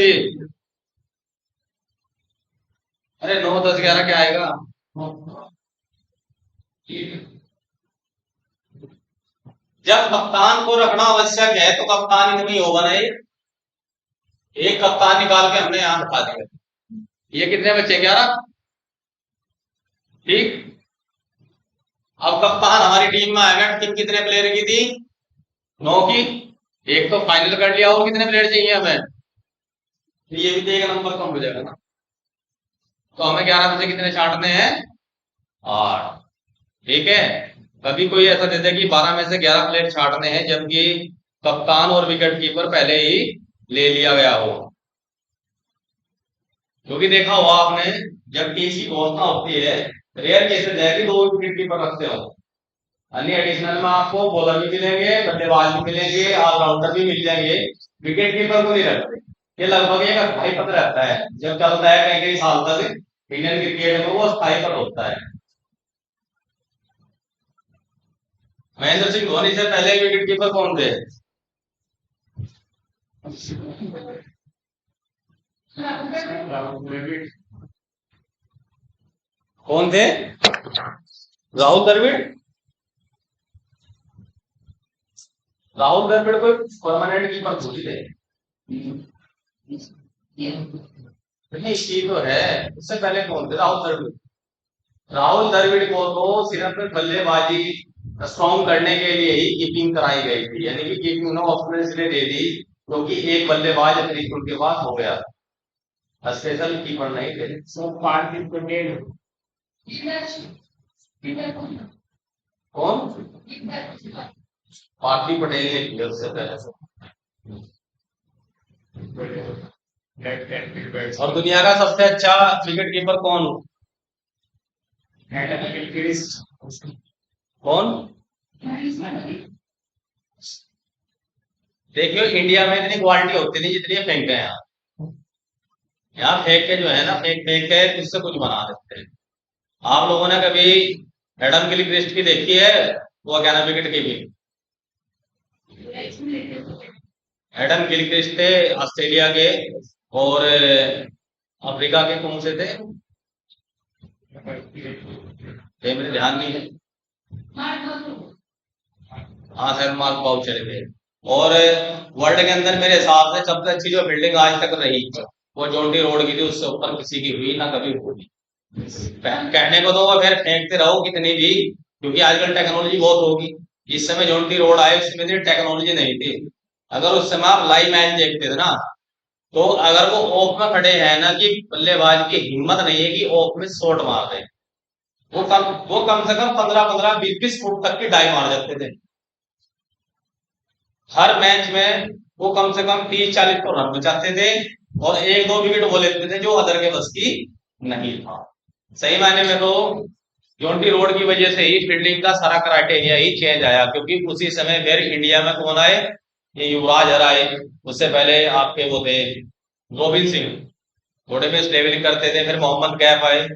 अरे 9 10 11 क्या आएगा? जब कप्तान को रखना आवश्यक है तो कप्तान ही नहीं होगा ना, एक कप्तान निकाल के हमने यहां रखा दिया। ये कितने बच्चे? 11। ठीक, अब कप्तान हमारी टीम में आएगा। टीम कितने प्लेयर की थी? 9 की। एक तो फाइनल कर लिया, और कितने प्लेयर चाहिए हमें? ये भी तो एक नंबर कम हो जाएगा ना। तो हमें 11 में से कितने छांटने हैं? 8। ठीक है, कभी कोई ऐसा दे दे कि 12 में से 11 प्लेयर छांटने हैं, जबकि कप्तान और विकेट कीपर पहले ही ले लिया गया हो। क्योंकि देखा हुआ आपने, जब टीम की घोषणा होती है, रेयर केसेस है कि 2 विकेट कीपर रखते हो। अन्य एडिशनल में आपको बॉलर भी मिलेंगे, बल्लेबाज भी मिलेंगे, ऑलराउंडर भी मिल जाएंगे, विकेट कीपर को नहीं रखते। ये लगभग एक अस्थायी पद रहता है, जब चलता है कई कई साल तक इंडियन क्रिकेट में, वो अस्थायी पद होता है। महेंद्र सिंह धोनी से पहले विकेट कीपर कौन थे? कौन थे? राहुल द्रविड़। राहुल द्रविड़ कोई परमानेंट कीपर थोड़ी थे। नहीं, की तो है। उससे पहले कौन थे? राहुल द्रविड़। राहुल द्रविड़ को तो सिर्फ बल्लेबाजी स्ट्रॉन्ग करने के लिए ही कीपिंग कराई गई थी, यानी कि कीपिंग उन्हें ऑप्शन इसलिए दे दी क्योंकि एक बल्लेबाज अपनी उनके पास हो गया। स्पेशल कीपर नहीं थे। सो पार्थिव पटेल कौन? पार्थिव पटेल ने किया उससे पहले से। और दुनिया का सबसे अच्छा विकेट कीपर कौन हो? कौन? देखियो इंडिया में इतनी क्वालिटी होती नहीं जितनी फेंकते हैं यहाँ फेंक के जो है ना, फेंक फेंक के उससे कुछ बना देते हैं। आप लोगों ने कभी एडम गिलक्रिस्ट की देखी है? वो क्या ना विकेट कीपिंग। एडम गिलक्रिस्ट थे ऑस्ट्रेलिया के, और अफ्रीका के कौन से थे? ये मेरे ध्यान नहीं है। हाँ सर, मार्क बाउचर थे। और वर्ल्ड के अंदर मेरे हिसाब से सबसे अच्छी जो फील्डिंग आज तक रही वो जोंटी रोड की थी, उससे ऊपर किसी की हुई ना कभी होगी। कहने को तो वो फिर फेंकते रहो कितनी भी, क्योंकि आजकल टेक्नोलॉजी बहुत होगी। इस समय जोंटी रोड आए उसमें टेक्नोलॉजी नहीं थी। अगर उस समय आप लाइव मैच देखते थे ना, तो अगर वो ऑफ में खड़े हैं ना, कि बल्लेबाज की हिम्मत नहीं है कि ऑफ में शॉट मार दें, वो कम से कम 15-15, 20-20 फुट तक की डाई मार जाते थे हर मैच में। वो कम से कम 30-40 तो रन बचाते थे, और 1-2 विकेट वो लेते थे जो अदर के बस की नहीं था। सही मायने में तो जोंटी रोड की वजह से ही फील्डिंग का सारा क्राइटेरिया ही चेंज आया, क्योंकि उसी समय फिर इंडिया में कौन आए? ये युवराज हर आए। उससे पहले आपके वो थे गोविंद सिंह, थोड़े में स्टेबलिंग करते थे। फिर मोहम्मद कैफ आए,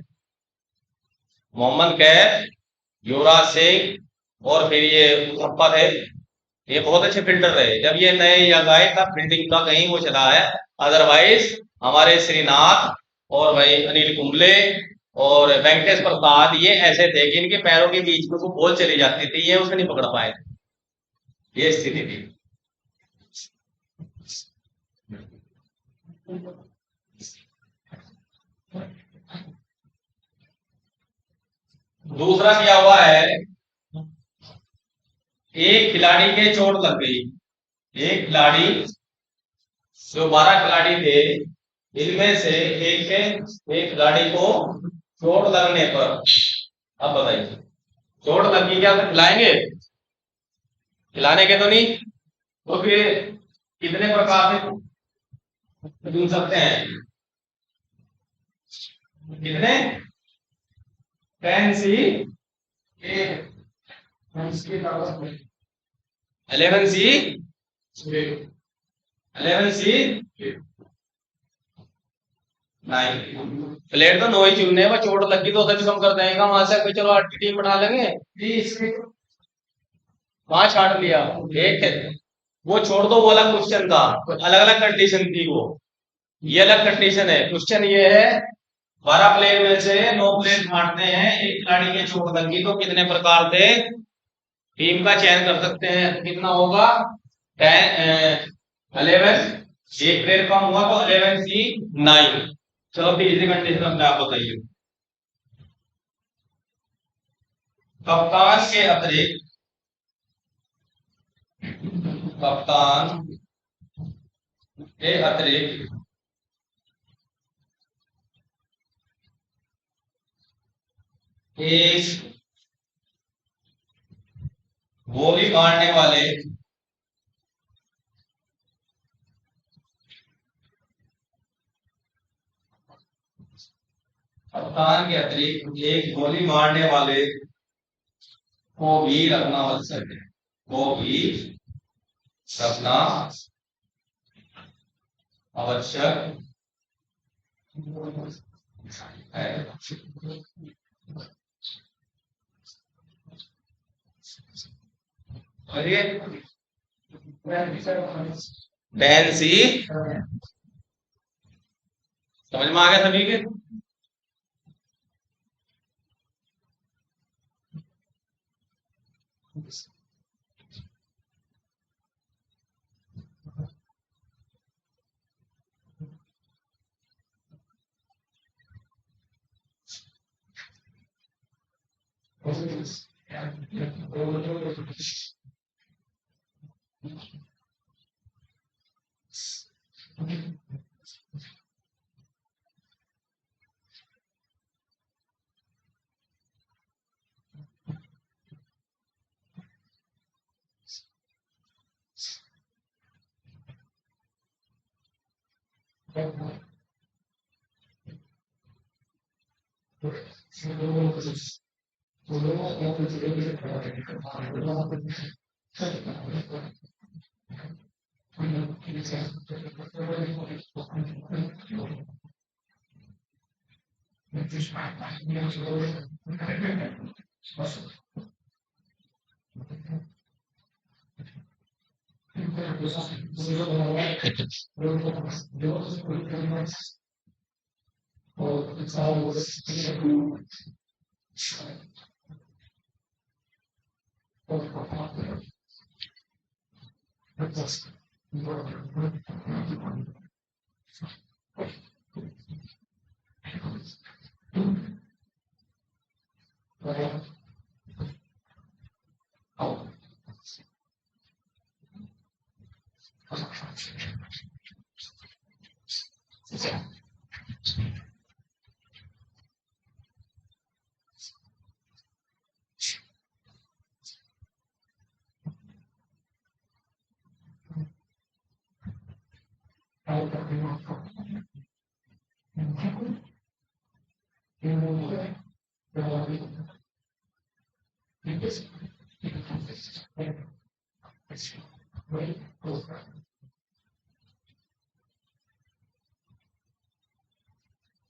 मोहम्मद कैफ, युवराज सिंह, और फिर ये उथप्पा थे। ये बहुत अच्छे फील्डर रहे। जब ये नए यंग आए तब फील्डिंग का कहीं वो चला है। अदरवाइज हमारे श्रीनाथ और भाई अनिल कुंबले और वेंकटेश प्रसाद ये ऐसे थे कि इनके पैरों के बीच में वो बॉल चली जाती थी, ये उसे नहीं पकड़ पाए थे। ये स्थिति थी। दूसरा क्या हुआ है, एक खिलाड़ी के चोट लग गई। एक खिलाड़ी, जो 12 खिलाड़ी थे, इनमें से एक खिलाड़ी को चोट लगने पर, अब बताइए, चोट लगी क्या तो खिलाएंगे? खिलाने के तो नहीं। तो फिर कितने प्रकार से चुन सकते हैं? कितने? 10 सी 11 सी 11 सी 9। प्लेयर तो 9 ही चुनने, वो चोट लगी तो उसे भी कम कर देंगे वहां से। कोई चलो 8 की टीम बना लेंगे, 5 छाट लिया। एक है वो छोड़ दो, वो अलग क्वेश्चन था, अलग अलग कंडीशन थी वो। ये अलग कंडीशन है। क्वेश्चन ये है 12 प्लेयर में से 9 प्लेयर छाटते हैं, एक खिलाड़ी के चोट लगी तो कितने प्रकार से टीम का चयन कर सकते हैं? तो कितना होगा? 11। एक प्लेयर कम हुआ तो 11 सी 9। चलो तीसरी कंडीशन अपने आप बताइए। कप्तान के अतिरिक्त, कप्तान के अतिरिक्त एक गोली मारने वाले कप्तान के अतिरिक्त एक गोली मारने वाले को भी रखना आवश्यक है, को भी रखना आवश्यक है। डैन सी समझ में आ गया सभी के?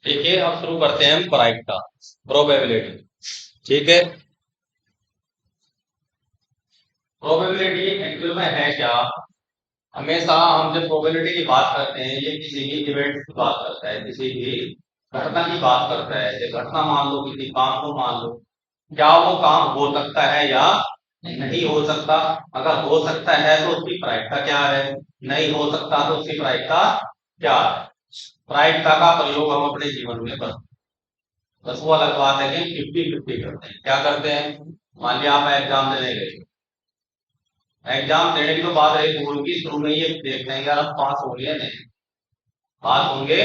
देखिए अब शुरू करते हैं हम प्रायिकता, प्रोबेबिलिटी। ठीक है, प्रोबेबिलिटी एक्चुअल में है क्या? हमेशा हम जब प्रोबेबिलिटी की बात करते हैं, ये किसी भी इवेंट की बात करता है, किसी भी घटना की बात करता है। ये घटना मान लो, किसी काम को मान लो, क्या वो काम हो सकता है या नहीं हो सकता? अगर हो सकता है तो उसकी प्रायिकता क्या है, नहीं हो सकता तो उसकी प्रायिकता क्या है? प्रायिकता का प्रयोग हम अपने जीवन में करते हैं। बस वो अलग बात है कि 50-50 करते हैं। क्या करते हैं? मान लिया आप एग्जाम देने गए, एग्जाम देने की तो बात रही दूर की, शुरू में ये देखते हैं यार हम पास होंगे या नहीं, पास होंगे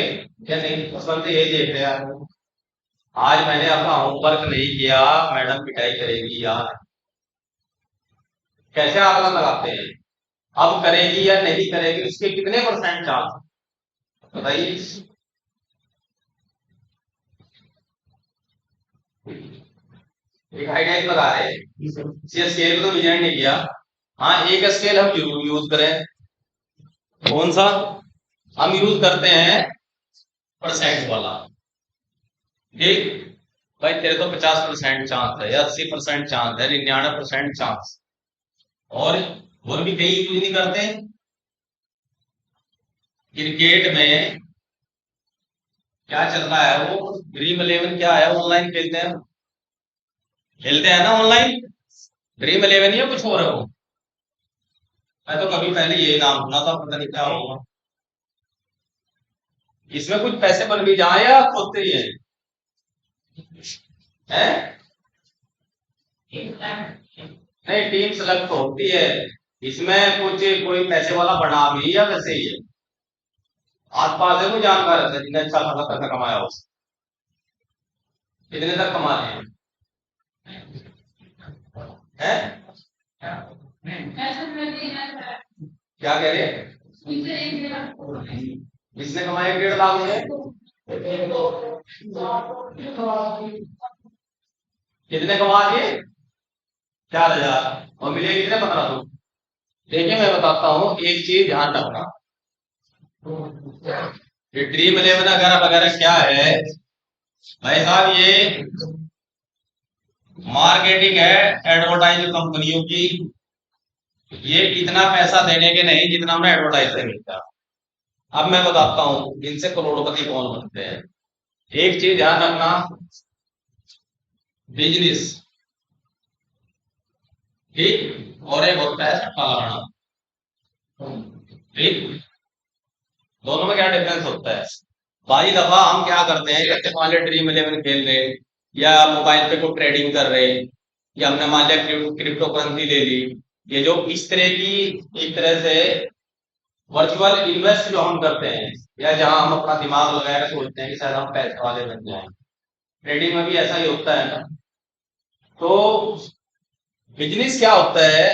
या नहीं। उस वक्त यही देख रहे हैं आज मैंने अपना होमवर्क नहीं किया, मैडम पिटाई करेगी यार। कैसे आकलन लगाते हैं? अब करेगी या नहीं करेगी, इसके कितने परसेंट चांस बताइए। एक आइडिया लगा रहे हैं, इसे स्केल को तो डिजाइन नहीं किया। हाँ, एक स्केल हम जरूर यूज करें। कौन सा? हम यूज करते हैं परसेंट वाला। ठीक भाई, तेरे तो 50% चांस है या 80% चांस है, 99% चांस। और भी कहीं यूज नहीं करते। क्रिकेट में क्या चल रहा है, वो ड्रीम 11 क्या है, ऑनलाइन खेलते हैं, खेलते हैं ना ऑनलाइन। ड्रीम 11 या कुछ और है वो? मैं तो कभी पहले यही नाम सुना था, पता नहीं क्या होगा। इसमें कुछ पैसे बन भी जाए या खुद से ही है? नहीं, टीम सेलेक्ट होती है। इसमें कुछ कोई पैसे वाला बना भी या वैसे ही है? आस पास है कोई जानकार है जिसने अच्छा खासा पैसा कमाया हो? कितने तक कमा रहे हैं? क्या कह रहे हैं? जिसने कमाए 1.5 लाख में कितने कमा दिए? 4,000 और मिले कितने? 1500। देखिए मैं बताता हूँ, एक चीज ध्यान रखना, ये ड्रीम 11 वगैरह वगैरह क्या है भाई साहब, ये मार्केटिंग है एडवर्टाइज कंपनियों की। ये इतना पैसा देने के नहीं जितना हमें एडवर्टाइज से मिलता है। अब मैं बताता हूँ इनसे करोड़पति कौन बनते हैं। एक चीज ध्यान रखना, बिजनेस ठीक, और एक होता है सट्टा लगाना। ठीक, दोनों में क्या डिफरेंस होता है? बाई दफा हम क्या करते हैं, जैसे मान लिया ड्रीम 11 खेल रहे, या मोबाइल पे कोई ट्रेडिंग कर रहे, या हमने मान लिया क्रिप्टो करेंसी ले ली, ये जो इस तरह की एक तरह से वर्चुअल इन्वेस्ट जो हम करते हैं, या जहां हम अपना दिमाग लगाकर सोचते हैं कि शायद हम पैसे वाले बन जाएं, ट्रेडिंग में भी ऐसा ही होता है ना। तो बिजनेस क्या होता है,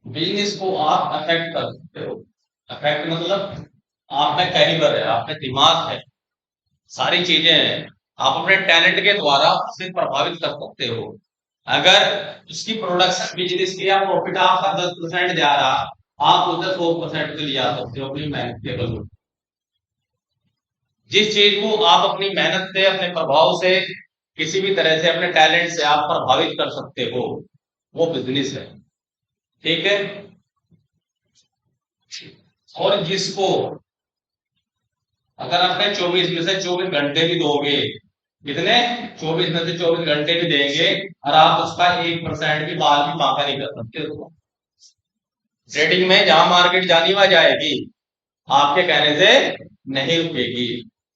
बिजनेस को आप अफेक्ट कर सकते हो। अफेक्ट मतलब आप में कैलिबर है, आप में दिमाग है, सारी चीजें हैं, आप अपने टैलेंट के द्वारा उसे प्रभावित कर सकते हो। अगर उसकी प्रोडक्शन बिजनेस की या प्रॉफिट आपका 10% जा रहा, आप उसे 100% पे ले जा सकते हो अपनी मेहनत के बल। जिस चीज को आप अपनी मेहनत से, अपने प्रभाव से, किसी भी तरह से अपने टैलेंट से आप प्रभावित कर सकते हो, वो बिजनेस है। ठीक है। और जिसको अगर अपने 24 में से 24 घंटे भी दोगे, कितने 24 में से 24 घंटे भी देंगे, और आप उसका 1% भी बाल भी बांका नहीं कर सकते उसको। ट्रेडिंग में जहां मार्केट जानी वहां जाएगी, आपके कहने से नहीं रुकेगी।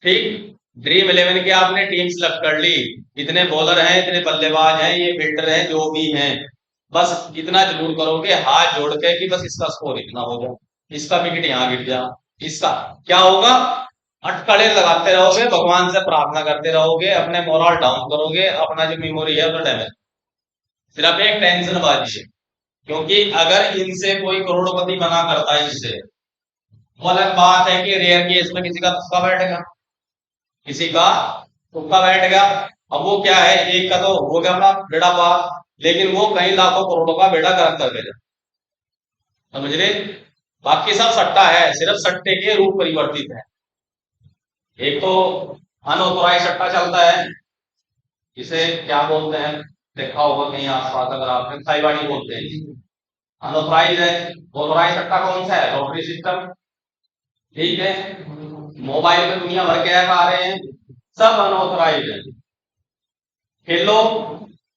ठीक। ड्रीम 11 की आपने टीम सेलेक्ट कर ली, इतने बॉलर हैं, इतने बल्लेबाज हैं, ये फील्डर हैं, जो भी हैं, बस इतना जरूर करोगे हाथ जोड़ के कि बस इसका स्कोर इतना हो जाए, इसका विकेट यहाँ गिर जाए, इसका क्या होगा, अटकलें लगाते रहोगे, भगवान से प्रार्थना करते रहोगे, अपने मोरल डाउन करोगे, अपना जो मेमोरी है वो डैमेज, सिर्फ एक टेंशन बाजी है। क्योंकि अगर इनसे कोई करोड़पति बना करता है इससे, वो अलग बात है कि रेयर केस में किसी का तुक्का बैठेगा, किसी का तुक्का बैठ गया। अब वो क्या है, एक का तो हो गया अपना बेड़ा पार, लेकिन वो कई लाखों करोड़ों का बेड़ा गर्क कर गया, समझ रहे। बाकी सब सट्टा है, सिर्फ सट्टे के रूप परिवर्तित है। एक तो अनऑथोराइज सट्टा चलता है, इसे क्या बोलते हैं, देखा होगा कहीं आसपास, अगर आपने साईवाड़ी बोलते हैं। अनऑथोराइज है। ऑथोराइज सट्टा कौन सा है, लॉटरी सिस्टम। ठीक है। मोबाइल में दुनिया भर के ऐप आ रहे हैं, सब अनऑथोराइज है। खेलो,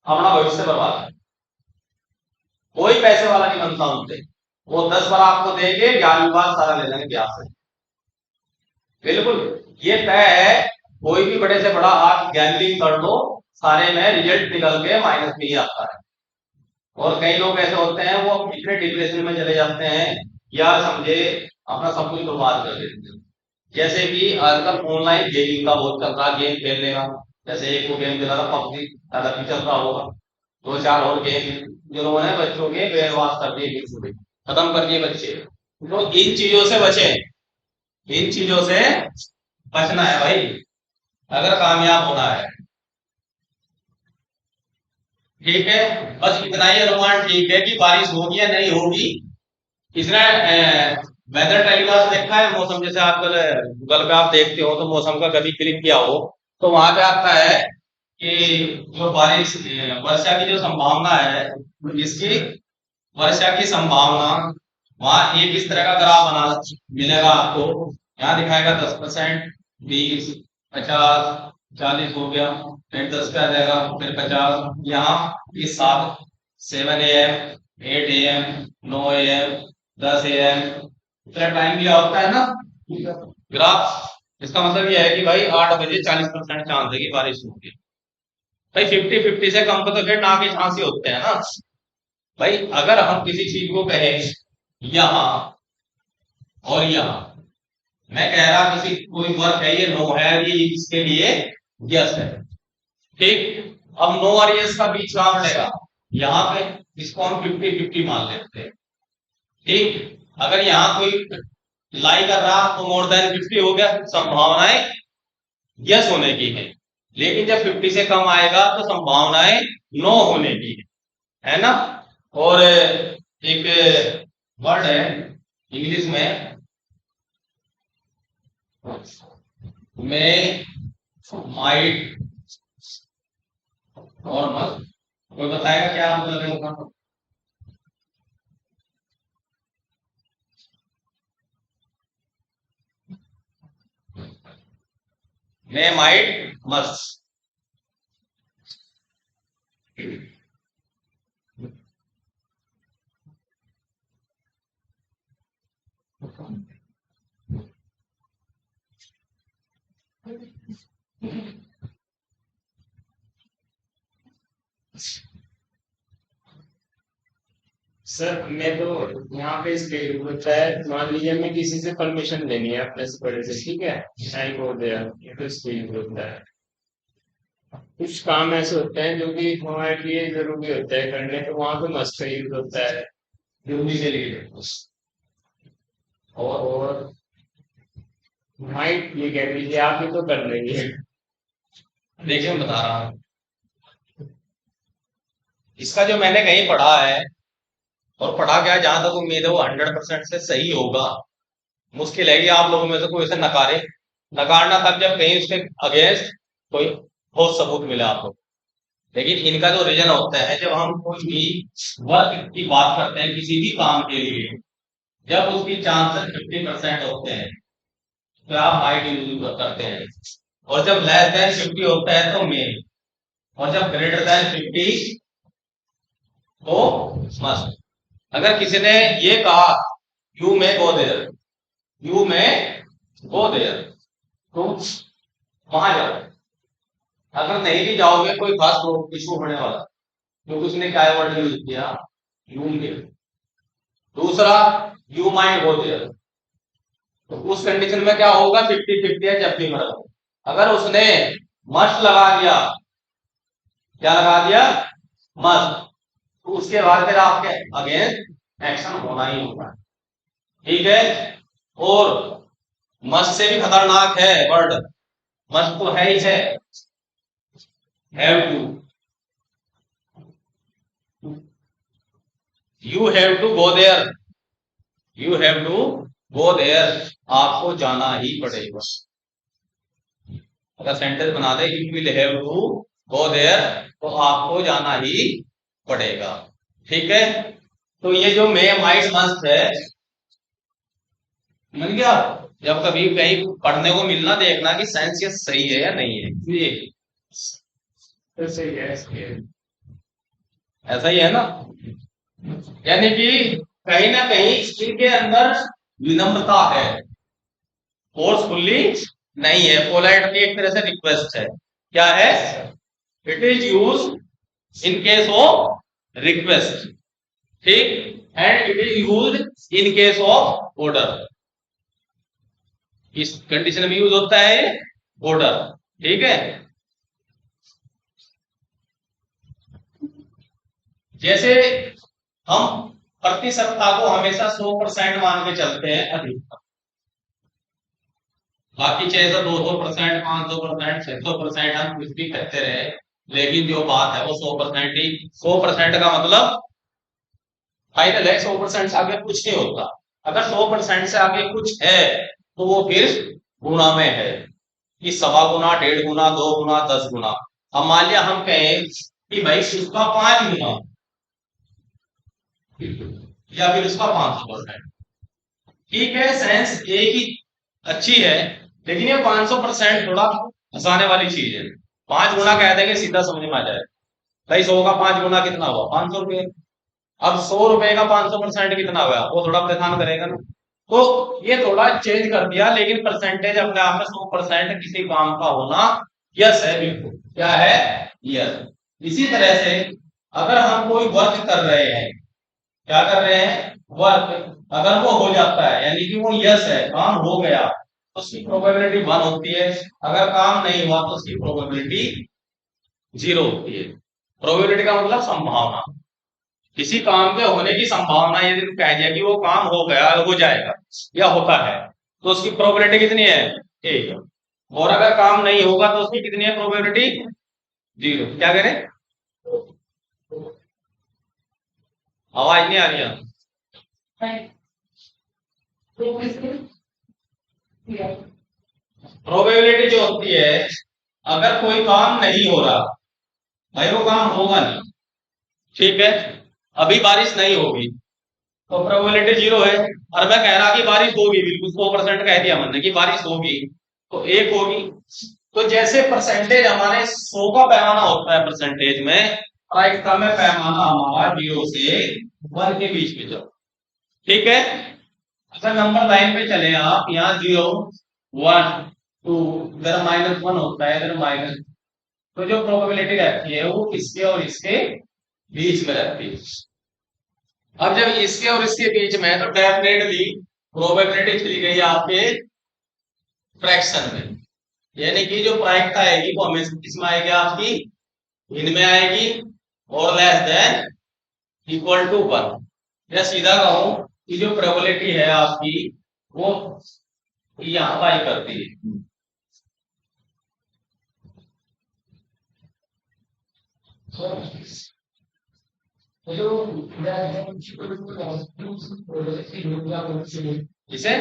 अपना भविष्य बर्बाद है। कोई पैसे वाला नहीं बनता उनसे, वो 10 बार आपको देंगे, 11वीं बार सारा ले लेंगे प्यास से। बिल्कुल ये तय है, कोई भी बड़े से बड़ा आप गैम्बलिंग कर लो, सारे में रिजल्ट निकल के माइनस में ही आता है। और कई लोग ऐसे होते हैं, वो इतने डिप्रेशन में चले जाते हैं, या समझे अपना सब कुछ बर्बाद कर देते हैं। जैसे कि आजकल ऑनलाइन गेमिंग का बहुत चल रहा, गेम खेलने का। जैसे एक वो गेम चला था पबजी, ज्यादा भी चल रहा होगा, 2-4 और गेम जिन्होंने बच्चों के ब्रेन वॉश कर दिए, खत्म कर दिए बच्चे। तो इन चीजों से बचे, इन चीजों से बचना है भाई, अगर कामयाब होना है। ठीक है। बस इतना ही अनुमान ठीक है कि बारिश होगी या नहीं होगी। इसने वेदर टेलीकास्ट देखा है, मौसम, जैसे आजकल गूगल पे आप देखते हो तो मौसम का कभी क्लिक किया हो, तो वहां पे आता है कि जो बारिश वर्षा की जो संभावना है, इसकी वर्षा की संभावना, वहां एक इस तरह का ग्राफ बना मिलेगा आपको। यहाँ दिखाएगा 10%, 20, 50, 40 हो गया, फिर 10 पे आ जाएगा, फिर 50, यहाँ इस 7 AM, 8 AM, 9 AM, 10 AM, इतना टाइम लिया होता है ना ग्राफ। इसका मतलब यह है कि भाई 8 बजे 40% चांस है कि बारिश होगी। भाई 50-50 से कम पे तो फिर ना के चांस ही होते हैं ना भाई। अगर हम किसी चीज को कहें यहाँ और यहाँ, मैं कह रहा किसी कोई वर्क है, ये नो है, ये इसके लिए यस है। ठीक। अब नो और यस का बीच कहां मिलेगा, यहाँ पे, इसको हम 50-50 मान लेते हैं। ठीक। अगर यहाँ कोई लाई कर रहा तो मोर देन 50 हो गया, संभावनाएं यस होने की है। लेकिन जब 50 से कम आएगा तो संभावनाएं नो होने की है ना। और एक वर्ड है इंग्लिश में, में माइट और मस्ट, कोई बताएगा क्या मतलब है उसका। May might must. सर मैं तो यहाँ पे स्टेट होता है, मान लीजिए मैं किसी से परमिशन लेनी है अपने से बड़े से, ठीक है, टाइम हो गया, ये तो स्टेट होता है। कुछ काम ऐसे होते हैं जो कि हमारे लिए जरूरी होता है करने, तो वहां पे मस्ट का यूज होता है, जरूरी के लिए। और माइट ये कह दीजिए, आप ही तो कर लेंगे। देखिए मैं बता रहा हूँ, इसका जो मैंने कहीं पढ़ा है, और पढ़ा क्या, जहां तक उम्मीद है वो 100% से सही होगा। मुश्किल है कि आप लोगों में से कोई इसे नकारे। नकारना तब जब कहीं उसके अगेंस्ट कोई ठोस सबूत मिले आप लोग। लेकिन इनका जो रीजन होता है, जब हम कोई भी वर्क की बात करते हैं किसी भी काम के लिए, जब उसकी चांसेस 50% होते हैं तो आप माइट यूज करते हैं, और जब लेस देन 50 होता है तो मे, और जब ग्रेटर देन 50 तो मस्ट। अगर किसी ने ये कहा you may go there, you may go there, तो वहां जाओ। अगर नहीं भी जाओगे कोई खास इशू होने वाला, क्योंकि उसने क्या वर्ड यूज किया, यू मे। दूसरा, यू माइट गो देयर, तो उस कंडीशन में क्या होगा, 50-50 है जब भी मतलब। अगर उसने मस्ट लगा दिया, क्या लगा दिया, मस्ट, तो उसके बाद फिर आपके अगेंस्ट एक्शन होना ही होगा। ठीक है। और मस्ट से भी खतरनाक है वर्ड, मस्ट तो है ही है, have to. You have to go there, you have to go there, आपको जाना ही पड़ेगा। अगर सेंटेंस बना दे you will have to go there, तो आपको जाना ही पड़ेगा। ठीक है। तो ये जो मे माइट मस्ट है, मिल गया। जब कभी कहीं पढ़ने को मिलना, देखना कि साइंस ये सही है या नहीं है, ये तो सही है। ऐसा ही है ना। यानी कि कहीं ना कहीं इनके अंदर विनम्रता है, फोर्सफुली नहीं है, पोलाइटली एक तरह से रिक्वेस्ट है। क्या है, it is use in case of request, ठीक, and it is use in case of order. इस कंडीशन में यूज होता है ऑर्डर। ठीक है। जैसे हम प्रतिशतता को हमेशा 100% मान के चलते हैं अधिकतम, बाकी चाहे तो 200%, 500%, 600% हम कुछ भी कहते रहे, लेकिन जो बात है वो 100% ही। 100% का मतलब फाइनल है, 100% से आगे कुछ नहीं होता। अगर 100% से आगे कुछ है तो वो फिर गुना में है, कि 1.25 गुना, 1.5 गुना, 2 गुना, 10 गुना। अब मान लिया हम कहें कि भाई उसका 5 गुना, या फिर उसका 500%। ठीक है, साइंस एक ही अच्छी है, लेकिन ये 500% थोड़ा हंसाने वाली चीज है। 5 गुना कह देंगे सीधा समझ में आ जाए, भाई 100 का 5 गुना कितना हुआ, 500 रुपये। अब 100 रुपए का 500% कितना हुआ, वो थोड़ा परेशान करेगा ना। तो ये थोड़ा चेंज कर दिया, लेकिन परसेंटेज अपने आप में 100% किसी काम का होना यस है, बिल्कुल। क्या है, यस। इसी तरह से अगर हम कोई वर्क कर रहे हैं, क्या कर रहे हैं, वर्क, अगर वो हो जाता है यानी कि वो यस है, काम हो गया, तो उसकी प्रोबेबिलिटी 1 होती है। अगर काम नहीं हुआ तो उसकी प्रोबेबिलिटी 0 होती है। प्रोबेबिलिटी का मतलब संभावना, किसी काम के होने की संभावना, यदि कह दिया कि वो काम हो गया, हो जाएगा या होता है, तो उसकी प्रोबेबिलिटी कितनी है, 1। और अगर काम नहीं होगा तो उसकी कितनी है प्रोबेबिलिटी, 0। क्या करें, आवाज नहीं आ रही है। प्रोबेबिलिटी जो होती है, अगर कोई काम नहीं हो रहा, भाई वो काम होगा नहीं, ठीक है, अभी बारिश नहीं होगी, तो प्रोबेबिलिटी 0 है। और मैं कह रहा कि बारिश होगी, बिल्कुल 100% कह दिया मैंने कि बारिश होगी, तो 1 होगी। तो जैसे परसेंटेज हमारे 100 का पैमाना होता है परसेंटेज में, प्रायिकता में पैमाना हमारा 0 से 1 के बीच में जाओ। ठीक है। अगर नंबर लाइन पे चले आप, यहाँ 0, 1, 2, इधर -1 होता है, इधर माइनस, तो जो प्रोबेबिलिटी रहती है वो इसके और इसके बीच में रहती है। अब जब इसके और इसके बीच में है, तो डेफिनेटली प्रोबेबिलिटी चली गई आपके फ्रैक्शन में, यानी कि जो प्रायिकता आएगी वो हमेशा किसमें आएगी, आपकी इनमें आएगी, और लेस देन इक्वल टू 1। या सीधा कहूं कि जो प्रोबेबिलिटी है आपकी वो यहाँ का ही करती है। इसे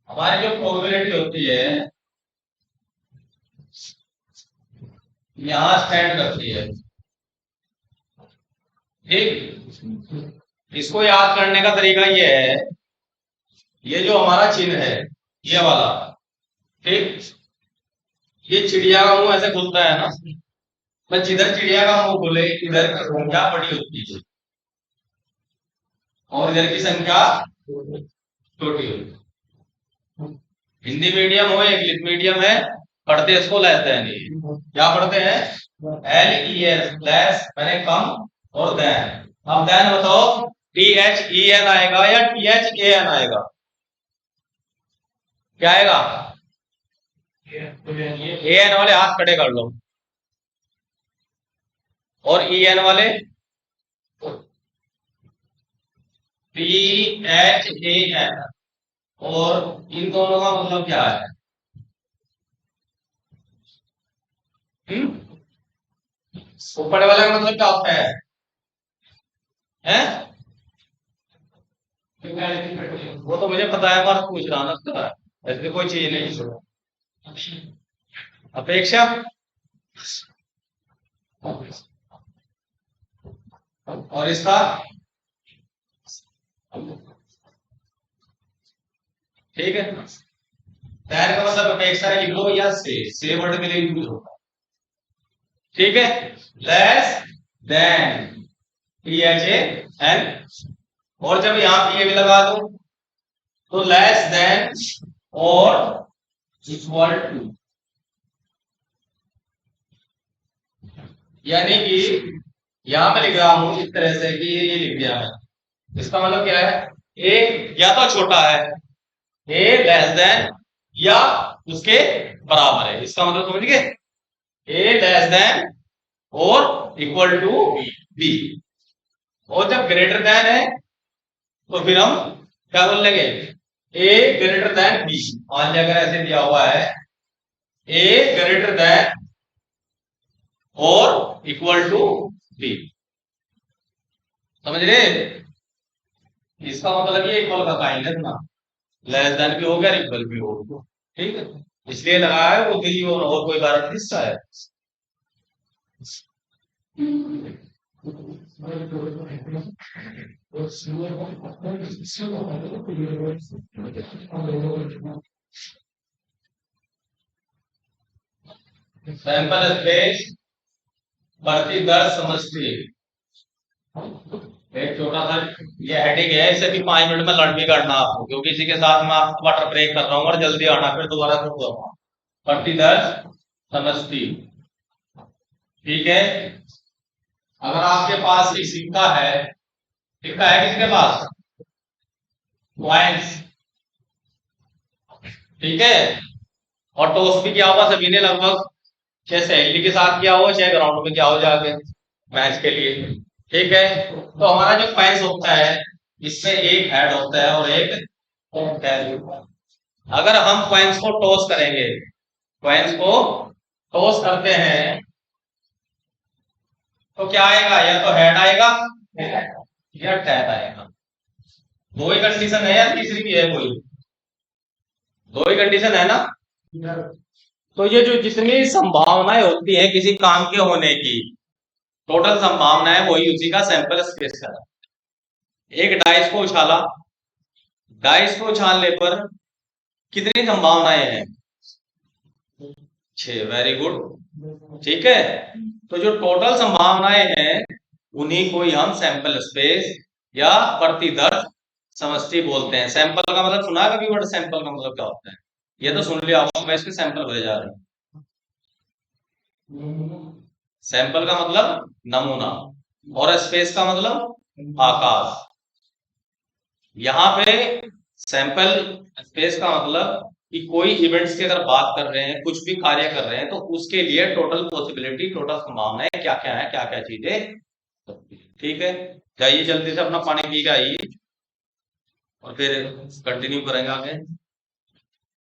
हमारी जो प्रोबेबिलिटी होती है यहां स्टैंड करती है, ठीक। इसको याद करने का तरीका ये है, ये जो हमारा चिन्ह है ये वाला, ठीक, ये चिड़िया का मुंह ऐसे खुलता है ना, बस जिधर चिड़िया का मुंह खुले इधर की संख्या बड़ी होती है और इधर की संख्या छोटी होती है। हिंदी मीडियम हो इंग्लिश मीडियम है, पढ़ते इसको लेस देन ही, क्या पढ़ते हैं, LES, लेस मैंने कम, और देन। अब देन बताओ THEN आएगा या THAN आएगा, क्या आएगा, AN वाले हाथ खड़े कर लो, और EN वाले THAN, और इन दोनों का मतलब क्या है, ऊपर वाले का मतलब क्या होता है, हैं? वो तो मुझे पता है, पर पूछ रहा ना, ऐसे कोई चीज नहीं। अपेक्षा और इसका ठीक है, तैर का मतलब अपेक्षा है, लिख लो, या से वर्ड के लिए यूज होगा, ठीक है। लेस देन THAN, और जब यहां पे ये भी लगा दो तो लेस देन और इक्वल टू, यानी कि यहां पे लिख रहा हूं इस तरह से कि ये लिख दिया है, इसका मतलब क्या है, ए या तो छोटा है, ए लेस देन या उसके बराबर है, इसका मतलब समझ गए, ए लेस देन और इक्वल टू बी, और जब ग्रेटर देन है तो फिर हम क्या बोल लेंगे, ए ग्रेटर देन बी। मान लिया अगर ऐसे दिया हुआ है ए ग्रेटर देन और इक्वल टू बी, समझ रहे, इसका मतलब ये इक्वल का साइन है ना, लेस देन भी हो गया इक्वल भी हो गया, ठीक है, इसलिए लगाया है वो दी, और कोई कारण हिस्सा है। सैंपल स्पेस बढ़ती दर समझती, एक छोटा सा ये हेडिंग है, इसे भी 5 मिनट में लर्न भी करना आपको, क्योंकि इसी के साथ मैं वाटर ब्रेक कर रहा हूँ और जल्दी आना, फिर दोबारा शुरू करूंगा। बढ़ती दर समझती, ठीक है। अगर आपके पास एक सिक्का है, सिक्का है किसके पास, कॉइंस, ठीक है, और टॉस भी किया हुआ सभी ने लगभग, चाहे सहेली के साथ किया हो चाहे ग्राउंड में किया हो जाके मैच के लिए, ठीक है। तो हमारा जो कॉइंस होता है इसमें एक हेड होता है और एक टेल, अगर हम कॉइंस को टॉस करेंगे, कॉइंस को टॉस करते हैं तो क्या आएगा, या तो हेड आएगा या टेल आएगा, दो ही कंडीशन है या तीसरी भी है कोई, दो ही कंडीशन है ना। तो ये जो जितनी संभावनाएं होती है किसी काम के होने की, टोटल संभावनाएं वही उसी का सैंपल स्पेस का। एक डाइस को उछाला, डाइस को उछालने पर कितनी संभावनाएं हैं, 6, वेरी गुड, ठीक है। तो जो टोटल संभावनाएं हैं उन्हीं को ही हम सैंपल स्पेस या बढ़ती दर समष्टि बोलते हैं। सैंपल का मतलब सुना है कभी वर्ड, सैंपल का मतलब क्या होता है, ये तो सुन लिया होगा, मैं इसके सैंपल भरे जा रहे हैं। सैंपल का मतलब नमूना, और स्पेस का मतलब आकाश। यहां पे सैंपल स्पेस का मतलब कि कोई इवेंट्स की अगर बात कर रहे हैं, कुछ भी कार्य कर रहे हैं, तो उसके लिए टोटल पॉसिबिलिटी, टोटल संभावनाएं क्या क्या है, क्या क्या चीजें, ठीक है, जाइए जल्दी से अपना पानी पी के आइए और फिर कंटिन्यू करेंगे आगे।